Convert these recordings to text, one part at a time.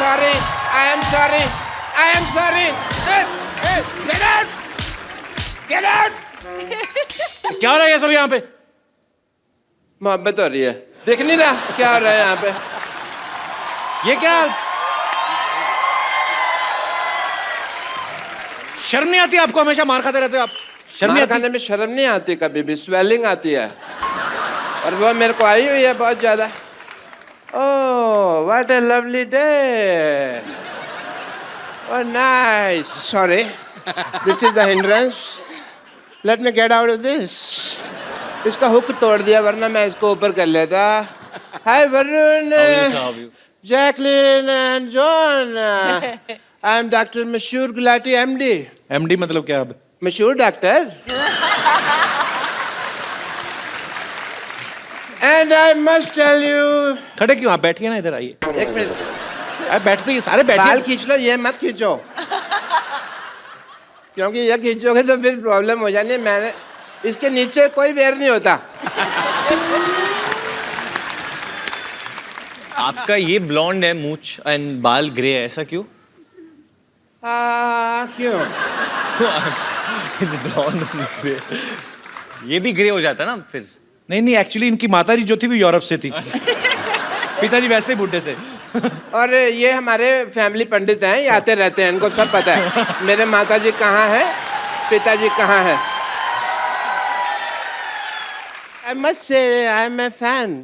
sorry. I am sorry. I am sorry. Hey, get out. Get out. क्या हो रहा है ये सब यहाँ पे? मोहब्बत हो रही है. देख नहीं रहा क्या हो रहा है यहाँ पे? ये क्या? शर्म नहीं आती आपको? हमेशा मार खाते रहते हो आप. शर्म नहीं मार आती? खाने में शर्म नहीं आती कभी भी. स्वेलिंग आती है और वो मेरे को आई हुई है बहुत ज्यादा. Oh what a lovely day. Oh nice. Sorry this is the hindrance. Let me get out of this. इसका हुक तोड़ दिया वरना मैं इसको ऊपर कर लेता. Hi Varun, Jacqueline and John. I am doctor Mashoor Gulati MD. MD मतलब क्या? अब मशहूर doctor. And I must tell you. खड़े क्यों? आप बैठिए ना, इधर आइए. एक मिनट. अरे बैठते ही सारे बाल बैठिए. खींच लो, ये मत खींचो क्योंकि ये खींचोगे तो फिर प्रॉब्लम हो जानी है. मैंने इसके नीचे कोई वेयर नहीं होता. आपका ये ब्लॉन्ड है मूंछ एंड बाल ग्रे है, ऐसा क्यों? क्यों? Blonde grey. ये भी ग्रे हो जाता ना फिर. नहीं नहीं, एक्चुअली इनकी माता जी जो थी वो यूरोप से थी. पिताजी वैसे ही बूढ़े थे. और ये हमारे फैमिली पंडित हैं, ये आते रहते हैं, इनको सब पता है मेरे माताजी कहाँ हैं, पिताजी कहाँ हैं. I must say I am a fan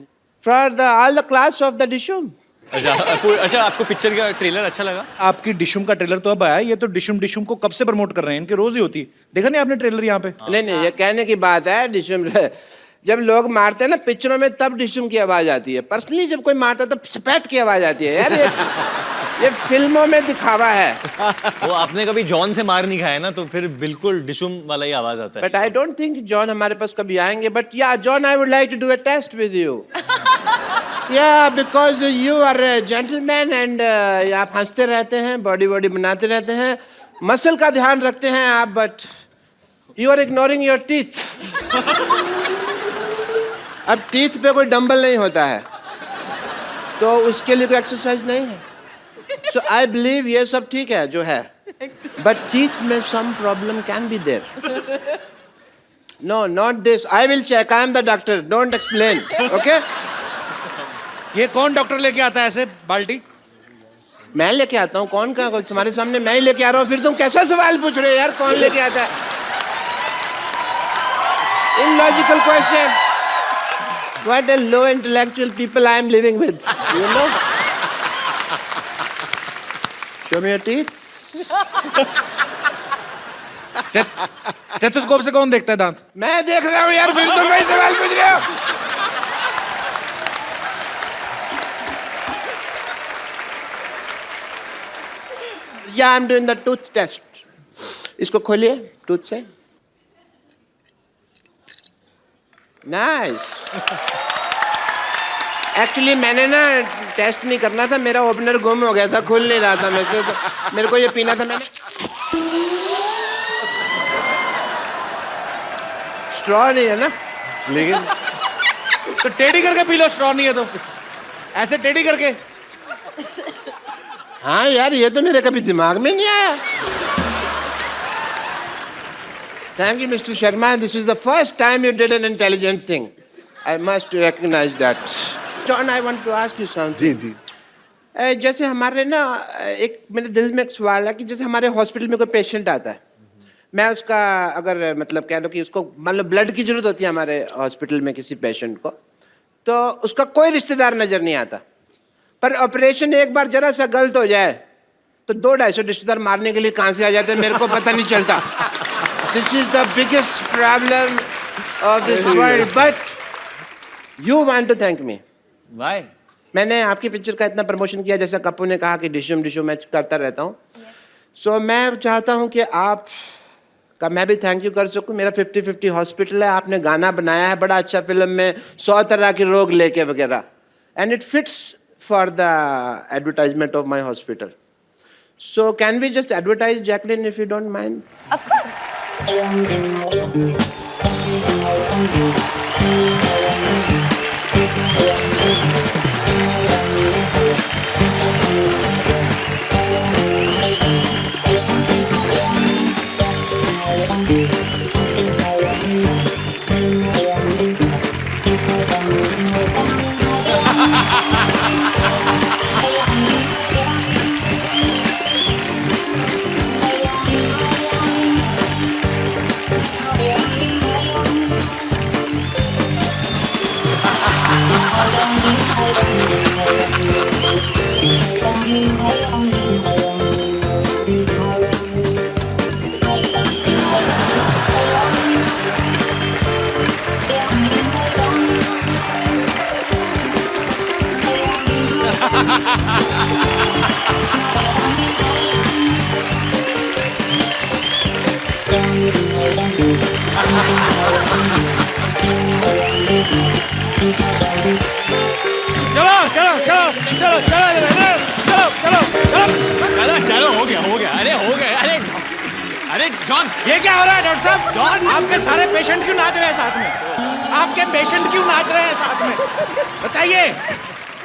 for all the class of the Dishum. अच्छा आपको पिक्चर का ट्रेलर अच्छा लगा? आपकी डिशुम का ट्रेलर तो अब आया. ये तो डिशुम को कब से प्रमोट कर रहे हैं, इनके रोज ही होती है. देखा नहीं आपने ट्रेलर यहाँ पे? नहीं ये कहने की बात है. डिशुम जब लोग मारते हैं ना पिक्चरों में तब डिशुम की आवाज आती है. पर्सनली जब कोई मारता है तब सपैट की आवाज आती है. यार ये फिल्मों में दिखावा है. वो आपने कभी जॉन से मार नहीं खाया ना, तो फिर बिल्कुल डिशुम वाला ही आवाज आता है. But I don't think John हमारे पास कभी आएंगे. But yeah John, I would like to do a test with you. Yeah because you are a gentleman and आप हंसते रहते हैं, बॉडी बनाते रहते हैं, मसल का ध्यान रखते हैं आप. But you are ignoring your teeth. अब टीथ पे कोई डंबल नहीं होता है तो उसके लिए कोई एक्सरसाइज नहीं है. सो आई बिलीव ये सब ठीक है जो है, बट टीथ में some problem can be there. No not this. I will check. I am the doctor. Don't explain. Okay. ये कौन डॉक्टर लेके आता है ऐसे बाल्टी? मैं लेके आता हूँ. कौन का? तुम्हारे सामने मैं ही लेके आ रहा हूँ. फिर तुम कैसा सवाल पूछ रहे हो यार? कौन लेके आता है? Illogical question. What a low intellectual people I am living with. You know? Show me your teeth. Stethoscope से कौन देखता है दांत? मैं देख रहा हूँ यार. फिर तुम वही सवाल पूछ रहे हो. Yeah, I'm doing the tooth test. इसको खोलिए टूथ से. नाइस. एक्चुअली मैंने ना टेस्ट नहीं करना था. मेरा ओपनर गुम हो गया था, खुल नहीं रहा था. मेरे को ये पीना था. मैंने स्ट्रॉ नहीं है ना, लेकिन तो टेढ़ी करके पी लो. स्ट्रॉ नहीं है तो ऐसे टेढ़ी करके. हाँ यार ये तो मेरे कभी दिमाग में नहीं आया. Thank you, Mr. Sharma. This is the first time you did an intelligent thing. I must recognize that. John, I want to ask you something. जी. जैसे हमारे ना एक मेरे दिल में एक सवाल है कि जैसे हमारे हॉस्पिटल में कोई पेशेंट आता है, मैं उसका अगर मतलब कह लो कि उसको मान लो ब्लड की जरूरत होती है हमारे हॉस्पिटल में किसी पेशेंट को, तो उसका कोई रिश्तेदार नजर नहीं आता. पर ऑपरेशन एक बार जरा सा गलत हो जाए तो 200-250 रिश्तेदार मारने के लिए कहाँ से आ जाते हैं मेरे को पता नहीं चलता. This is the biggest problem of this world. But you want to thank me. Why? मैंने आपकी पिक्चर का इतना प्रमोशन किया, जैसा कप्पू ने कहा कि डिशुम मैं करता रहता हूँ. सो मैं चाहता हूँ कि आप का मैं भी थैंक यू कर सकूँ. मेरा 50-50 हॉस्पिटल है. आपने गाना बनाया है बड़ा अच्छा फिल्म में, 100 तरह के रोग लेके वगैरह. And it fits for the advertisement of my hospital. So can we just advertise Jacqueline if you don't mind? Of course. चलो चलो चलो चलो चलो चलो चलो चलो चलो हो गया अरे हो गया अरे अरे जॉन ये क्या हो रहा है डॉक्टर साहब? जॉन! आपके सारे पेशेंट क्यों नाच रहे हैं साथ में? आपके पेशेंट क्यों नाच रहे हैं साथ में? बताइए,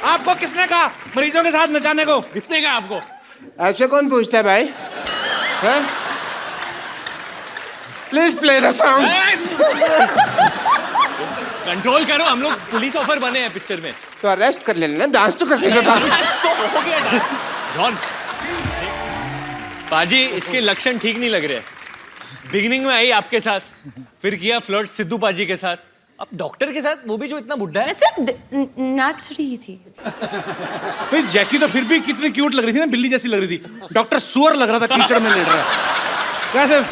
आपको किसने कहा मरीजों के साथ नचाने को? किसने कहा आपको? ऐसे कौन पूछता है भाई? Please play the song. Control करो, हम लोग पुलिस ऑफर बने हैं पिक्चर में। तो अरेस्ट कर लेना ना, डांस तो करने के बाद। हो गया जॉन। पाजी इसके लक्षण ठीक नहीं लग रहे। बिगिनिंग में आई आपके साथ, फिर किया फ्लर्ट सिद्धू पाजी के साथ, अब डॉक्टर के साथ, वो भी जो इतना बुड्ढा है। मैं सिर्फ नाच रही थी। भाई जैकी तो फिर भी कितनी क्यूट लग रही थी ना, बिल्ली जैसी लग रही थी। डॉक्टर सुअर लग रहा था, कीचड़ में लेट रहा है। कैसे?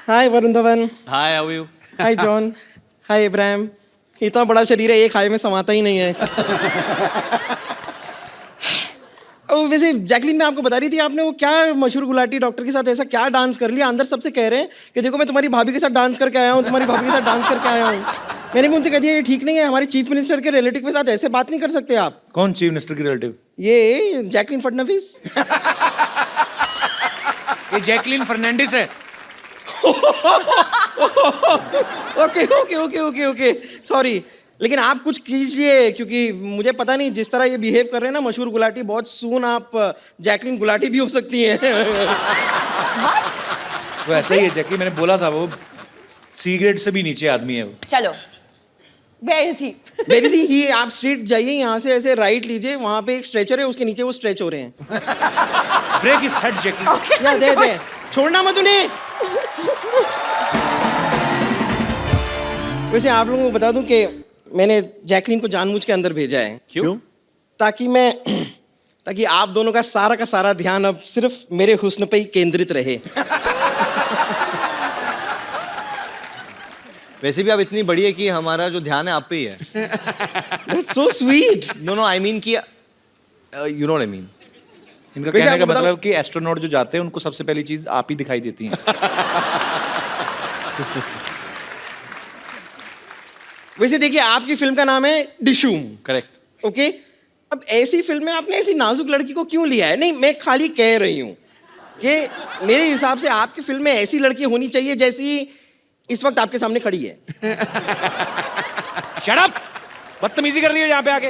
Hi Varun Dhawan. Hi how you? Hi John. Hi Ibrahim. इतना बड़ा शरीर है, एक हाय में समाता ही नहीं है। वैसे जैकलीन, मैं आपको बता रही थी, आपने वो क्या मशहूर गुलाटी डॉक्टर के साथ ऐसा क्या डांस कर लिया? अंदर सबसे कह रहे हैं कि देखो मैं तुम्हारी भाभी के साथ डांस करके आया हूँ, तुम्हारी भाभी के साथ डांस करके आया हूँ। मैंने भी उनसे कह दिया ये ठीक नहीं है, हमारे चीफ मिनिस्टर के रिलेटिव के साथ ऐसे बात नहीं कर सकते आप। कौन चीफ मिनिस्टर की रिलेटिव? ये जैकलीन फडणवीस। ये जैकलीन फर्नांडिस है। Okay okay okay okay okay sorry, लेकिन आप कुछ कीजिए, क्योंकि मुझे पता नहीं जिस तरह ये बिहेव कर रहे हैं ना मशहूर गुलाटी, बहुत सून आप जैकलीन गुलाटी भी हो सकती हैं। वो ऐसा ही है जैकी, मैंने बोला था, वो सिगरेट से भी नीचे आदमी है वो। चलो वेयर इज ही? मेरी सी ही, आप स्ट्रीट जाइए, यहाँ से ऐसे राइट लीजिए, वहाँ पे एक स्ट्रेचर है, उसके नीचे वो स्ट्रेच हो रहे हैं। ब्रेक इज हेड जैकी। या दे छोड़ना मत उन्हें। वैसे आप लोगों को बता दूं कि मैंने जैकलीन को जानबूझ के अंदर भेजा है। क्यों? ताकि आप दोनों का सारा ध्यान अब सिर्फ मेरे हुस्न पे ही केंद्रित रहे। वैसे भी आप इतनी बड़ी है कि हमारा जो ध्यान है आप पे ही है। That's so sweet. No I mean कि you know what I mean. इनका वैसे कहने का आपको बताऊं- मतलब कि एस्ट्रोनॉट जो जाते हैं उनको सबसे पहली चीज आप ही दिखाई देती हैं। वैसे देखिए, आपकी फिल्म का नाम है डिशूम। करेक्ट। ओके, अब ऐसी फिल्म में आपने ऐसी नाजुक लड़की को क्यों लिया है? नहीं, मैं खाली कह रही हूँ कि मेरे हिसाब से आपकी फिल्म में ऐसी लड़की होनी चाहिए जैसी इस वक्त आपके सामने खड़ी है। Shut up! बदतमीजी कर रही हो यहाँ पे आके।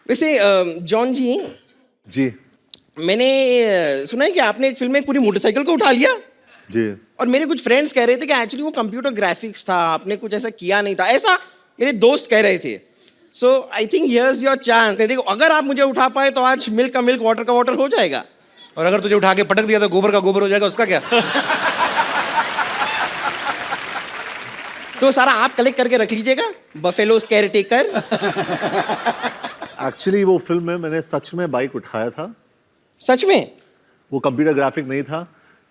वैसे जॉन जी, मैंने सुना है कि आपने एक फिल्म में एक पूरी मोटरसाइकिल को उठा लिया जी। और मेरे कुछ फ्रेंड्स कह रहे थे कि एक्चुअली वो कंप्यूटर ग्राफिक्स था, आपने कुछ ऐसा किया नहीं था, ऐसा मेरे दोस्त कह रहे थे। So I think here's your chance. देखो, अगर आप मुझे उठा पाए तो आज मिल्क का मिल्क, वाटर का वाटर हो जाएगा। और अगर तुझे उठा के पटक दिया तो गोबर का गोबर हो जाएगा, उसका क्या? तो सारा आप कलेक्ट करके रख लीजिएगा, बफेलोस केयर टेकर। एक्चुअली वो फिल्म में मैंने सच में बाइक उठाया था। सच में? वो कंप्यूटर ग्राफिक नहीं था,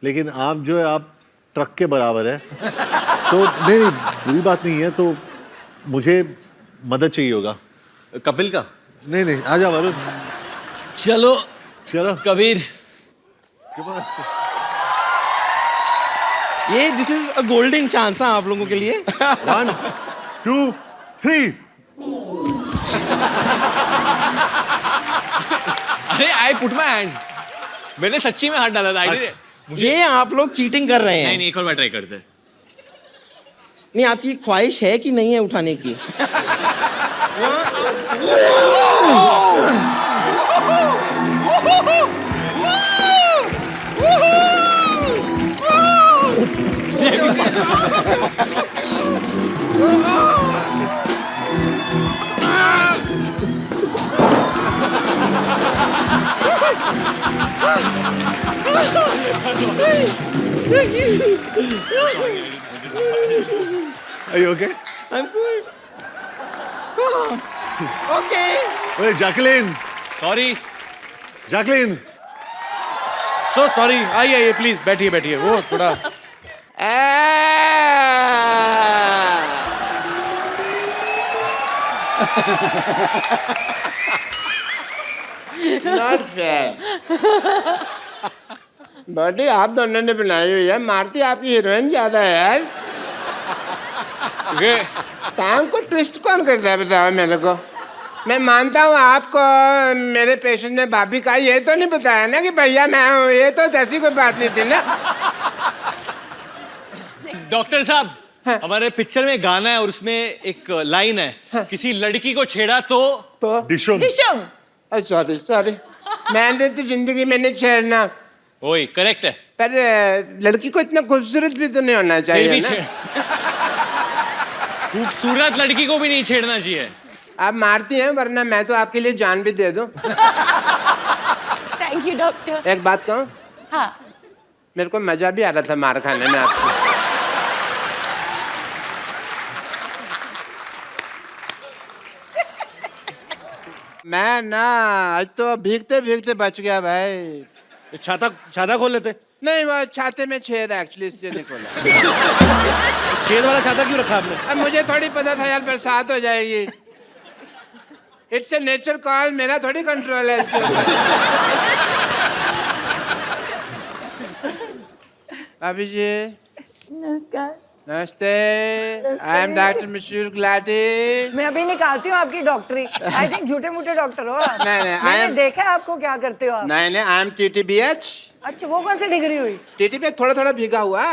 लेकिन आप जो है आप ट्रक के बराबर है। तो नहीं बुरी बात नहीं है, तो मुझे मदद चाहिए होगा। कपिल का? नहीं आ जा वरुण। चलो चलो कबीर। ये this is a golden chance आप लोगों के लिए। 1 2 3। अरे आई पुट माय हैंड। मैंने सच्ची में हाथ डाला था। ये आप लोग चीटिंग कर रहे हैं। नहीं एक और बार ट्राई करते हैं। नहीं, आपकी ख्वाहिश है कि नहीं है उठाने की? Are you okay? I'm good. Okay. Hey, Jacqueline. Sorry Jacqueline. So sorry, आइए आइए प्लीज, बैठिए बैठिए, वो थोड़ा नॉट फेयर। बॉडी आप दोनों ने बनाई हुई है, मारती आपकी हीरोइन ज्यादा है यार। ये टांग को ट्विस्ट कौन करता है बताओ मेरे को। मैं मानता हूँ आपको मेरे पेशेंट ने भाभी का ये तो नहीं बताया ना कि भैया मैं हूँ, ये तो ऐसी कोई बात नहीं थी ना। डॉक्टर साहब, हमारे पिक्चर में गाना है और उसमें एक लाइन है, किसी लड़की को छेड़ा तो Dishum. डिशम सॉरी सॉरी, मैंने तो जिंदगी में नहीं छेड़ना, वही करेक्ट है। पर लड़की को इतना खूबसूरत भी तो नहीं होना फिर चाहिए भी ना। खूबसूरत लड़की को भी नहीं छेड़ना चाहिए। आप मारती हैं, वरना मैं तो आपके लिए जान भी दे दूं। Thank you doctor. एक बात कहूँ, हाँ मेरे को मजा भी आ रहा था मार खाने में आपसे। मैं ना आज तो भीगते भीगते बच गया भाई। छाता छाता खोल लेते। नहीं, वो छाते में छेद है एक्चुअली, इससे नहीं खोला। छेद वाला छाता क्यों रखा आपने? अब मुझे थोड़ी पता था यार बरसात हो जाएगी। इट्स ए नेचर कॉल, मेरा थोड़ी कंट्रोल है इसके ऊपर। अभी जी नमस्कार। नमस्ते, आई एम डॉक्टर मशहूर गुलाटी। मैं अभी निकालती हूँ आपकी डॉक्टरी। आई थिंक झूठे मूठे डॉक्टर हो आप। नहीं, नहीं, मैंने I am- देखा है आपको क्या करते हो आप। नहीं नहीं, आई एम TTBH। अच्छा, वो कौन सी डिग्री हुई? TTBH थोड़ा थोड़ा भीगा हुआ।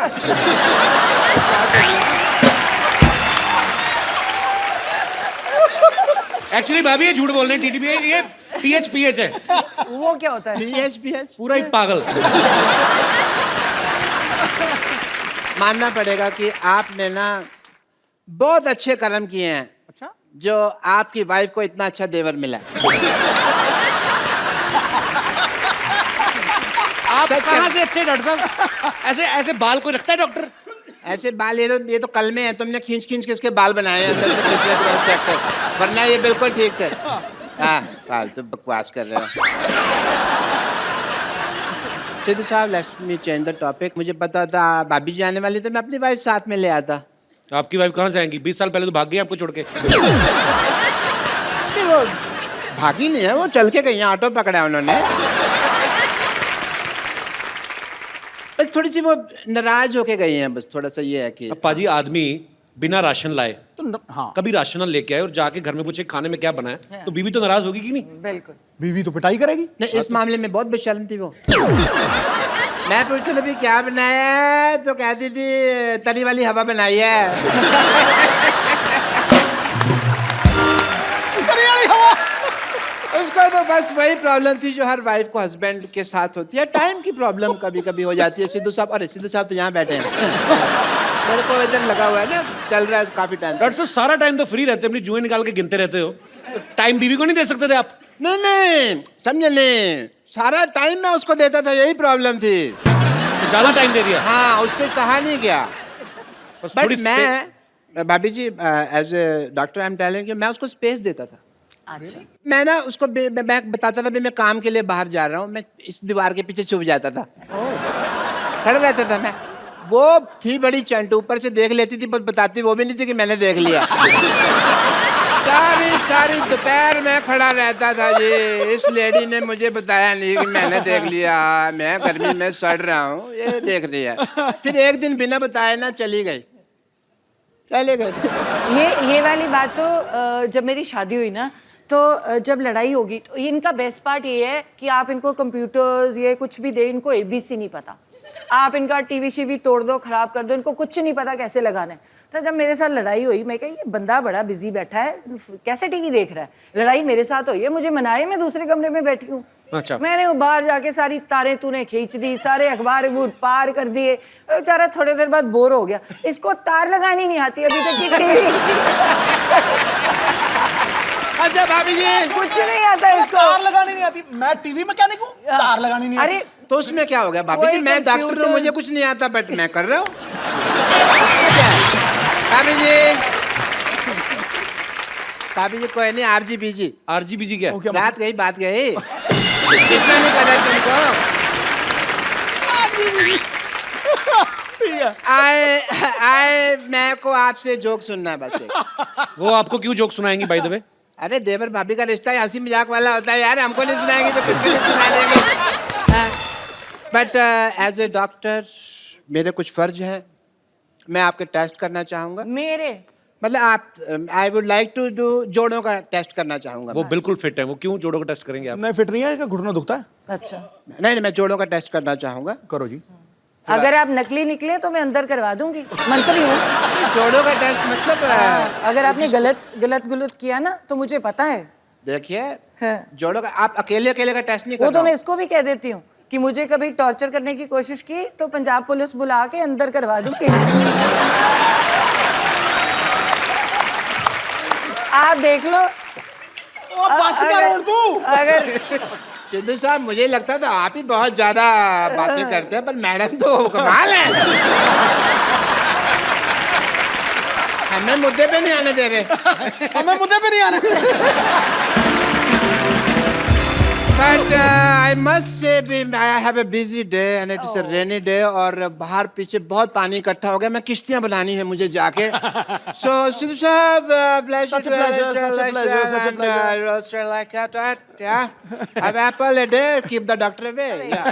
एक्चुअली भाभी ये झूठ बोल रहे हैं, टीटीपी ये PH है, वो क्या होता है? PH पूरा ही पागल। मानना पड़ेगा कि आपने ना बहुत अच्छे कर्म किए हैं। अच्छा, जो आपकी वाइफ को इतना अच्छा देवर मिला। आप सच कहाँ है। से अच्छे डॉक्टर साहब? ऐसे ऐसे बाल कोई रखता है डॉक्टर? ऐसे बाल ये तो कल में है, तुमने खींच खींच के इसके बाल बनाए हैं अंदर से खींच के चेक कर, वरना ये बिल्कुल ठीक थे। हाँ, फालतू बकवास कर रहे हो। सिद्धू साहब, let's me change the topic. मुझे पता था भाभी जी आने वाली, तो मैं अपनी वाइफ साथ में ले आता। आपकी वाइफ कहाँ से आएंगी? 20 साल पहले तो भाग गई आपको छोड़ के। नहीं, वो भागी नहीं है, वो चल के गई हैं, ऑटो पकड़ा है उन्होंने। बस थोड़ी सी वो नाराज होके गई हैं, बस थोड़ा सा ये है कि अब पाजी आदमी बिना राशन लाए तो हाँ कभी राशन लेके आए और जाके घर में पूछे खाने में क्या बनाया, तो बीवी तो नाराज होगी कि नहीं? बिल्कुल। बीवी तो पिटाई करेगी। नहीं, इस मामले में बहुत बेशर्म थी वो। मैं पूछती थी अभी क्या बनाया है, तो कहती थी तली वाली हवा बनाई है। उसको तो बस वही प्रॉब्लम थी जो हर वाइफ को हस्बैंड के साथ होती है, टाइम की प्रॉब्लम कभी कभी हो जाती है। सिद्धू साहब, अरे सिद्धू साहब तो यहाँ बैठे हैं। मेरे को इधर लगा हुआ है ना, चल रहा है काफी टाइम। डॉक्टर साहब सारा टाइम तो फ्री रहते, अपनी जुएं निकाल के गिनते रहते हो, टाइम बीवी को नहीं दे सकते थे आप? नहीं नहीं, समझे नहीं, सारा टाइम मैं उसको देता था, यही प्रॉब्लम थी। तो ज्यादा टाइम दे दिया। हाँ, उससे सहा नहीं गया। बस बट थोड़ी मैं भाभी जी, as a doctor I am telling you, मैं उसको स्पेस देता था। अच्छा, मैं ना उसको मैं बताता था भी मैं काम के लिए बाहर जा रहा हूँ, मैं इस दीवार के पीछे छुप जाता था, खड़ा रहता था मैं। वो थी बड़ी चंट, ऊपर से देख लेती थी, पर बताती वो भी नहीं थी कि मैंने देख लिया। सारी सारी दोपहर में खड़ा रहता था जी। इस लेडी ने मुझे बताया नहीं कि मैंने देख लिया, मैं गर्मी में सड़ रहा हूँ, ये देख रही है। फिर एक दिन बिना बताए ना चली गई, चले गए। ये वाली बात तो जब मेरी शादी हुई ना, तो जब लड़ाई होगी तो इनका बेस्ट पार्ट ये है कि आप इनको कंप्यूटर्स ये कुछ भी दे, इनको ABC नहीं पता। आप इनका TV शीवी तोड़ दो, खराब कर दो, इनको कुछ नहीं पता कैसे लगाना है। तो जब मेरे साथ लड़ाई हुई, मैं कहा ये बंदा बड़ा बिजी बैठा है, कैसे TV देख रहा है। लड़ाई मेरे साथ हुई है, मुझे मनाए, मैं दूसरे कमरे में बैठी हूँ। अच्छा। मैंने वो बाहर जाके सारी तारें तूने खींच दी, सारे अखबार पार कर दिए। बेचारा थोड़ी देर बाद बोर हो गया, इसको तार लगानी नहीं आती, अभी तक की खड़ी अच्छा भाभी जी, कुछ नहीं आता इसको। तार लगानी नहीं आती? मैं टीवी मैकेनिक हूँ, तार लगानी नहीं आती। अरे तो उसमें क्या हो गया भाभी जी? वही मैं डॉक्टर हूँ, computers- मुझे कुछ नहीं आता, बट मैं कर रहा हूँ। भाभी जी, भाभी जी कोई नहीं, RGBG। आरजीबीजी क्या है? बात गई, बात गई। कितना नहीं पता तुमको? आए मैं को आपसे जोक सुनना है बस एक। वो आपको क्यों जोक सुनाएंगी बाय द वे? अरे देवर भाभी का रिश्ता हंसी मजाक वाला होता है यार, हमको नहीं सुनाएंगे तो किसको नहीं सुना देंगे। बट एज ए डॉक्टर मेरे कुछ फर्ज हैं, मैं आपके टेस्ट करना चाहूँगा। मेरे मतलब आप, I would like to do जोड़ों का टेस्ट करना चाहूँगा। वो बिल्कुल फिट है, वो क्यों जोड़ों का टेस्ट करेंगे आप? नहीं फिट नहीं है, क्या घुटना दुखता है? अच्छा, नहीं, मैं जोड़ों का टेस्ट करना चाहूँगा। करो जी। अगर आप नकली निकले तो मैं अंदर करवा दूंगी, मंत्री हूँ। जोड़ों का टेस्ट मतलब अगर आपने गलत किया ना तो मुझे पता है। देखिए, हाँ। जोड़ों का आप अकेले का टेस्ट नहीं वो कर तो रहा मैं हूँ। इसको भी कह देती हूँ कि मुझे कभी टॉर्चर करने की कोशिश की तो पंजाब पुलिस बुला के अंदर करवा दूंगी। आप देख लो। अगर सिद्धू साहब, मुझे लगता था आप ही बहुत ज्यादा बातें करते हैं, पर मैडम तो कमाल है। हमें मुद्दे पे नहीं आने दे रहे। हमें मुद्दे पे नहीं आना। But I must say, I have a busy day and it is a rainy day, और बाहर पीछे बहुत पानी इकट्ठा हो गया, मैं किश्तियां बनानी है मुझे जाके। So सिद्धू साहब, Such a pleasure, such a pleasure, such a pleasure. roaster like that, yeah. Have apple a day, keep the doctor away. Yeah.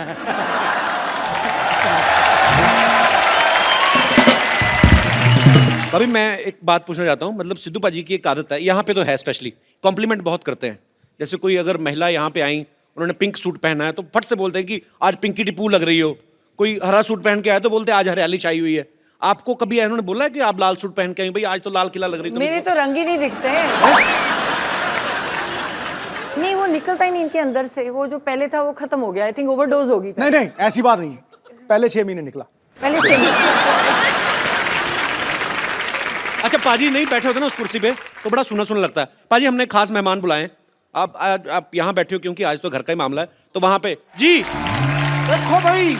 अभी मैं एक बात पूछना चाहता हूँ, मतलब सिद्धू पाजी की एक आदत है, यहाँ पे तो है स्पेशली, कॉम्प्लीमेंट बहुत करते हैं। जैसे कोई अगर महिला यहाँ पे आई, उन्होंने पिंक सूट पहना है तो फट से बोलते हैं कि आज पिंकी टिप्पू लग रही हो। कोई हरा सूट पहन के आया तो बोलते हैं आज हरियाली छाई हुई है। आपको कभी इन्होंने बोला है कि आप लाल सूट पहन के आई, भाई आज तो लाल किला लग रही है? मेरे तो रंग ही नहीं दिखते हैं। नहीं, वो निकलता ही नहीं इनके अंदर से। वो जो पहले था वो खत्म हो गया। आई थिंक ओवरडोज होगी। नहीं नहीं, ऐसी बात नहीं है, पहले 6 महीने निकला। पहले से अच्छा, पाजी नहीं बैठे होते ना उस कुर्सी पे तो बड़ा सुना सुना लगता है। पाजी, हमने खास मेहमान बुलाए हैं, आप यहाँ बैठे हो क्योंकि आज तो घर का ही मामला है, तो वहां पे जी देखो भाई,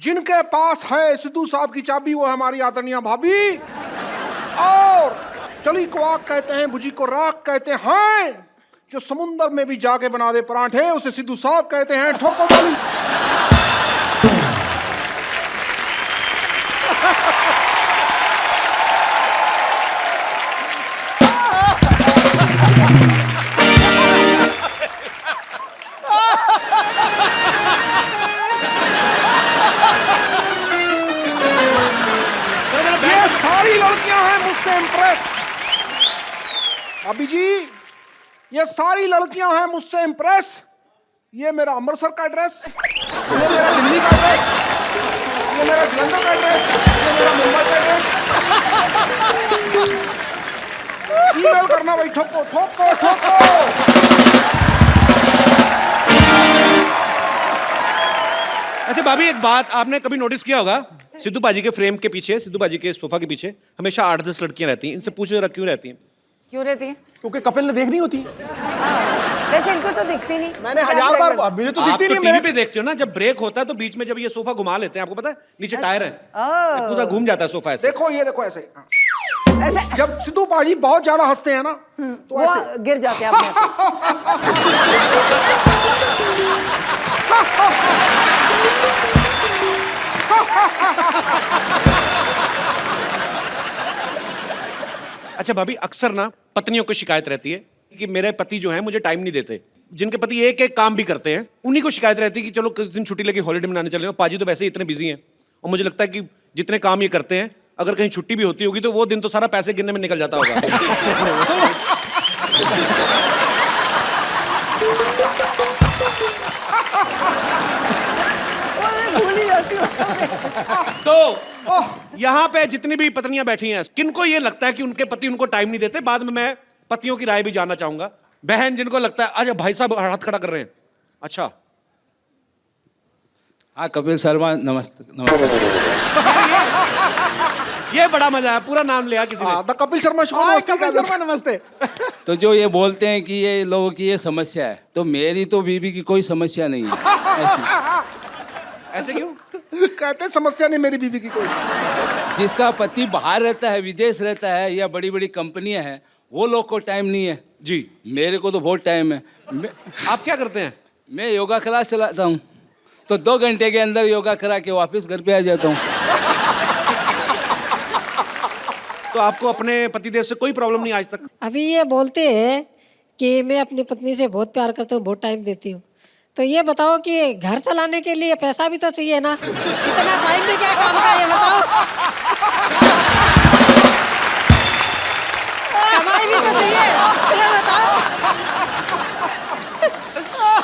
जिनके पास है सिद्धू साहब की चाबी वो है हमारी आदरणीय भाभी। और चली को आग कहते हैं, भुजी को राख कहते हैं। जो समुंदर में भी जाके बना दे परांठे उसे सिद्धू साहब कहते हैं। ठोको ताली। ये सारी लड़कियां हैं मुझसे इम्प्रेस। अभी जी, ये सारी लड़कियां हैं मुझसे इम्प्रेस। ये मेरा अमृतसर का एड्रेस, ये मेरा दिल्ली का एड्रेस, ये मेरा जलंधर का एड्रेस, ये मेरा मुंबई का एड्रेस। ईमेल करना भाई, ठोको ठोको ठोको। अच्छा भाभी, एक बात आपने कभी नोटिस किया होगा, सिद्धू पाजी के फ्रेम के पीछे, सिद्धू पाजी के सोफा के पीछे हमेशा 8-10 लड़कियां रहती हैं। इनसे पूछो जरा क्यों रहती हैं? क्यों रहती है? क्योंकि कपिल ने देखनी होती है। वैसे इनको तो दिखती नहीं। मैंने 1000 बार, मुझे तो आप दिखती तो नहीं। टीवी मेरे पे देखते हो ना, जब ब्रेक होता है तो बीच में जब ये सोफा घुमा लेते हैं, आपको पता है नीचे टायर है, पूरा घूम जाता है सोफा ऐसे। देखो ये देखो ऐसे। ऐसे जब सिद्धू पाजी बहुत ज्यादा हंसते हैं ना तो वो ऐसे गिर जाते हैं अपने आप। अच्छा भाभी, अक्सर ना पत्नियों को शिकायत रहती है कि मेरे पति जो हैं मुझे टाइम नहीं देते। जिनके पति एक एक काम भी करते हैं उन्हीं को शिकायत रहती है कि चलो किस दिन छुट्टी लेके हॉलीडे मनाने चले। पाजी तो वैसे ही इतने बिजी हैं, और मुझे लगता है कि जितने काम ये करते हैं, अगर कहीं छुट्टी भी होती होगी तो वो दिन तो सारा पैसे गिनने में निकल जाता होगा। भूल ही जाती हूँ। तो यहाँ पे जितनी भी पत्नियां बैठी हैं, किनको ये लगता है कि उनके पति उनको टाइम नहीं देते? बाद में मैं पतियों की राय भी जानना चाहूंगा। बहन जिनको लगता है, अच्छा भाई साहब हाथ खड़ा कर रहे हैं, अच्छा हाँ कपिल शर्मा, नमस्ते नमस्ते। ये बड़ा मजा है, पूरा नाम लिया किसी ने। The Kapil Sharma show. कपिल शर्मा नमस्ते। तो जो ये बोलते हैं कि ये लोगों की ये समस्या है, तो मेरी तो बीवी की कोई समस्या नहीं है ऐसी। ऐसे क्यों? कहते समस्या नहीं मेरी बीवी की कोई। जिसका पति बाहर रहता है, विदेश रहता है, या बड़ी बड़ी कंपनियां हैं, वो लोग को टाइम नहीं है। जी। मेरे को तो बहुत टाइम है। आप क्या करते हैं? मैं योगा क्लास चलाता हूँ, तो 2 घंटे के अंदर योगा करा के वापस घर पे आ जाता हूँ। तो आपको अपने पतिदेव से कोई प्रॉब्लम नहीं आज तक? अभी ये बोलते हैं कि मैं अपनी पत्नी से बहुत प्यार करता हूँ, बहुत टाइम देती हूँ। तो ये बताओ कि घर चलाने के लिए पैसा भी तो चाहिए ना, इतना टाइम में क्या काम का, ये बताओ। कमाई भी तो चाहिए, ये बताओ।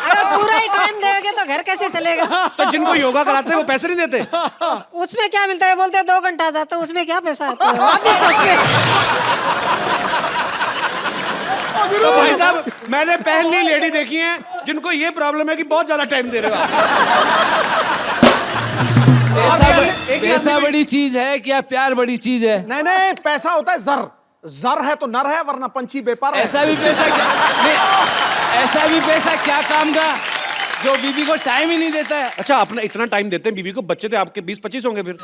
अगर पूरा ही टाइम देंगे तो घर कैसे चलेगा? तो जिनको योगा कराते हैं वो पैसे नहीं देते? उसमें क्या मिलता है? बोलते हैं 2 घंटा जाता हूँ, उसमें क्या पैसा आता है? आप भी सोचिए। तो भाई साहब, मैंने पहली लेडी देखी है जिनको ये प्रॉब्लम है कि बहुत ज्यादा टाइम दे रहे हो आप। पैसा बड़ी चीज है क्या प्यार बड़ी चीज है? नहीं नहीं, पैसा होता है जर। जर है तो नर है, वरना पंछी बेपार है। ऐसा भी पैसा क्या, नहीं, ऐसा भी पैसा क्या काम का जो बीवी को टाइम ही नहीं देता है? अच्छा, अपना इतना टाइम देते हैं बीवी को, बच्चे तो आपके 20-25 होंगे फिर।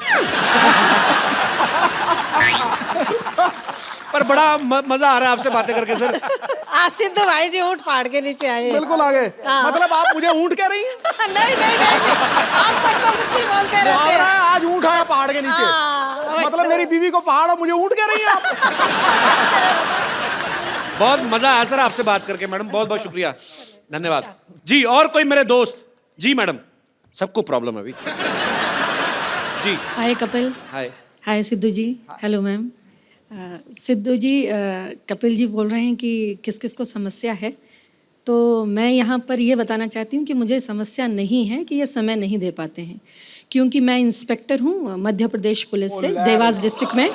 पर बड़ा मजा आ रहा है आपसे बातें करके सर। आज सिद्धू भाई जी ऊँट फाड़ के नीचे आए। बिल्कुल आगे। हाँ। मतलब आप मुझे ऊँट कह रही हैं? नहीं नहीं नहीं, आप सबको कुछ भी बोलते रहते हैं। आज ऊँट आया पहाड़ के नीचे। हाँ, मतलब मेरी बीवी को पहाड़ और मुझे ऊँट कह रही हैं आप? बहुत मजा आया सर आपसे बात करके मैडम, बहुत बहुत शुक्रिया, धन्यवाद जी। और कोई मेरे दोस्त? जी मैडम, सबको प्रॉब्लम है अभी। जी hi Kapil. Hi. Hi Sidhu ji. Hello ma'am. Sidhu ji, Kapil ji बोल रहे हैं कि किस किस को समस्या है, तो मैं यहाँ पर ये बताना चाहती हूँ कि मुझे समस्या नहीं है कि ये समय नहीं दे पाते हैं, क्योंकि मैं इंस्पेक्टर हूँ मध्य प्रदेश पुलिस से, देवास डिस्ट्रिक्ट में।